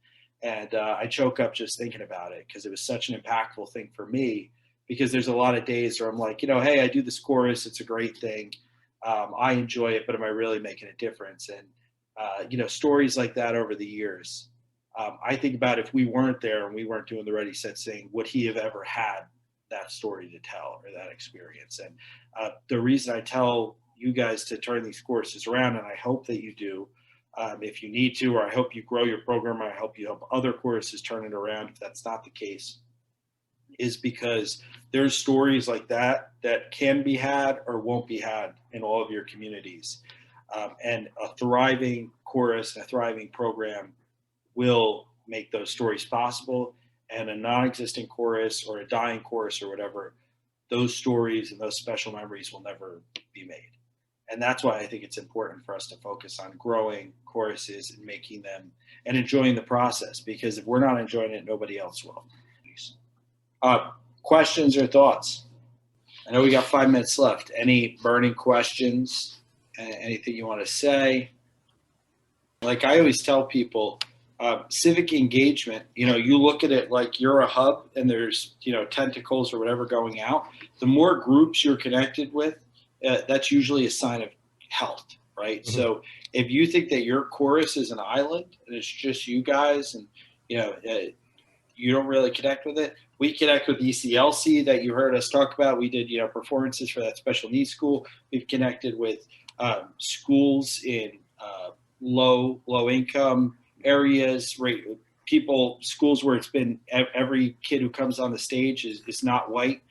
[SPEAKER 1] And I choke up just thinking about it because it was such an impactful thing for me, because there's a lot of days where I'm like, hey, I do this chorus. It's a great thing. I enjoy it, but am I really making a difference? And, stories like that over the years, I think about if we weren't there and we weren't doing the Ready, Set, Sing, would he have ever had that story to tell or that experience? And the reason I tell you guys to turn these courses around, and I hope that you do, if you need to, or I hope you grow your program, or I hope you help other courses turn it around if that's not the case, is because there's stories like that that can be had or won't be had in all of your communities. And a thriving chorus and a thriving program will make those stories possible. And a non-existent chorus or a dying chorus or whatever, those stories and those special memories will never be made. And that's why I think it's important for us to focus on growing choruses and making them and enjoying the process, because if we're not enjoying it, nobody else will. Questions or thoughts? I know we got 5 minutes left. Any burning questions? Anything you want to say? Like I always tell people, civic engagement, you look at it like you're a hub and there's, tentacles or whatever going out. The more groups you're connected with, that's usually a sign of health, right? Mm-hmm. So if you think that your chorus is an island and it's just you guys and, you don't really connect with it, we connect with ECLC that you heard us talk about. We did, performances for that special needs school. We've connected with schools in low income areas, schools where it's been every kid who comes on the stage is not white,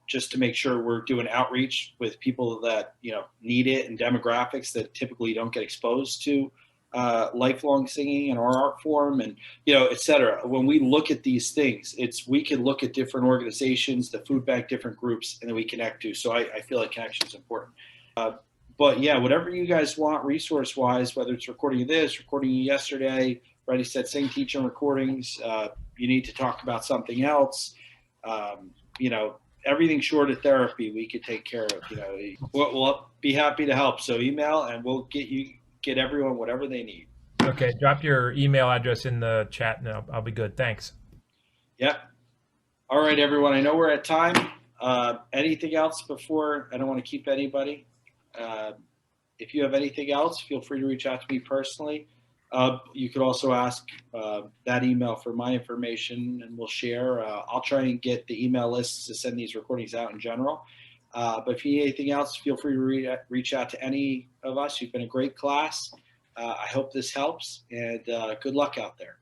[SPEAKER 1] just to make sure we're doing outreach with people that need it and demographics that typically don't get exposed to lifelong singing in our art form, and et cetera. When we look at these things, we can look at different organizations, the food bank, different groups, and then we connect to. So I feel like connection is important. But yeah, whatever you guys want resource wise, whether it's recording this, recording yesterday, Ready, Set, Sing, teaching recordings, you need to talk about something else, everything short of therapy we could take care of. We'll be happy to help. So email and we'll get everyone whatever they need.
[SPEAKER 4] Okay, drop your email address in the chat and I'll be good. Thanks.
[SPEAKER 1] Yep. All right, everyone. I know we're at time. Anything else before? I don't want to keep anybody. If you have anything else, feel free to reach out to me personally. You could also ask that email for my information and we'll share. I'll try and get the email lists to send these recordings out in general. But if you need anything else, feel free to reach out to any of us. You've been a great class. I hope this helps, and good luck out there.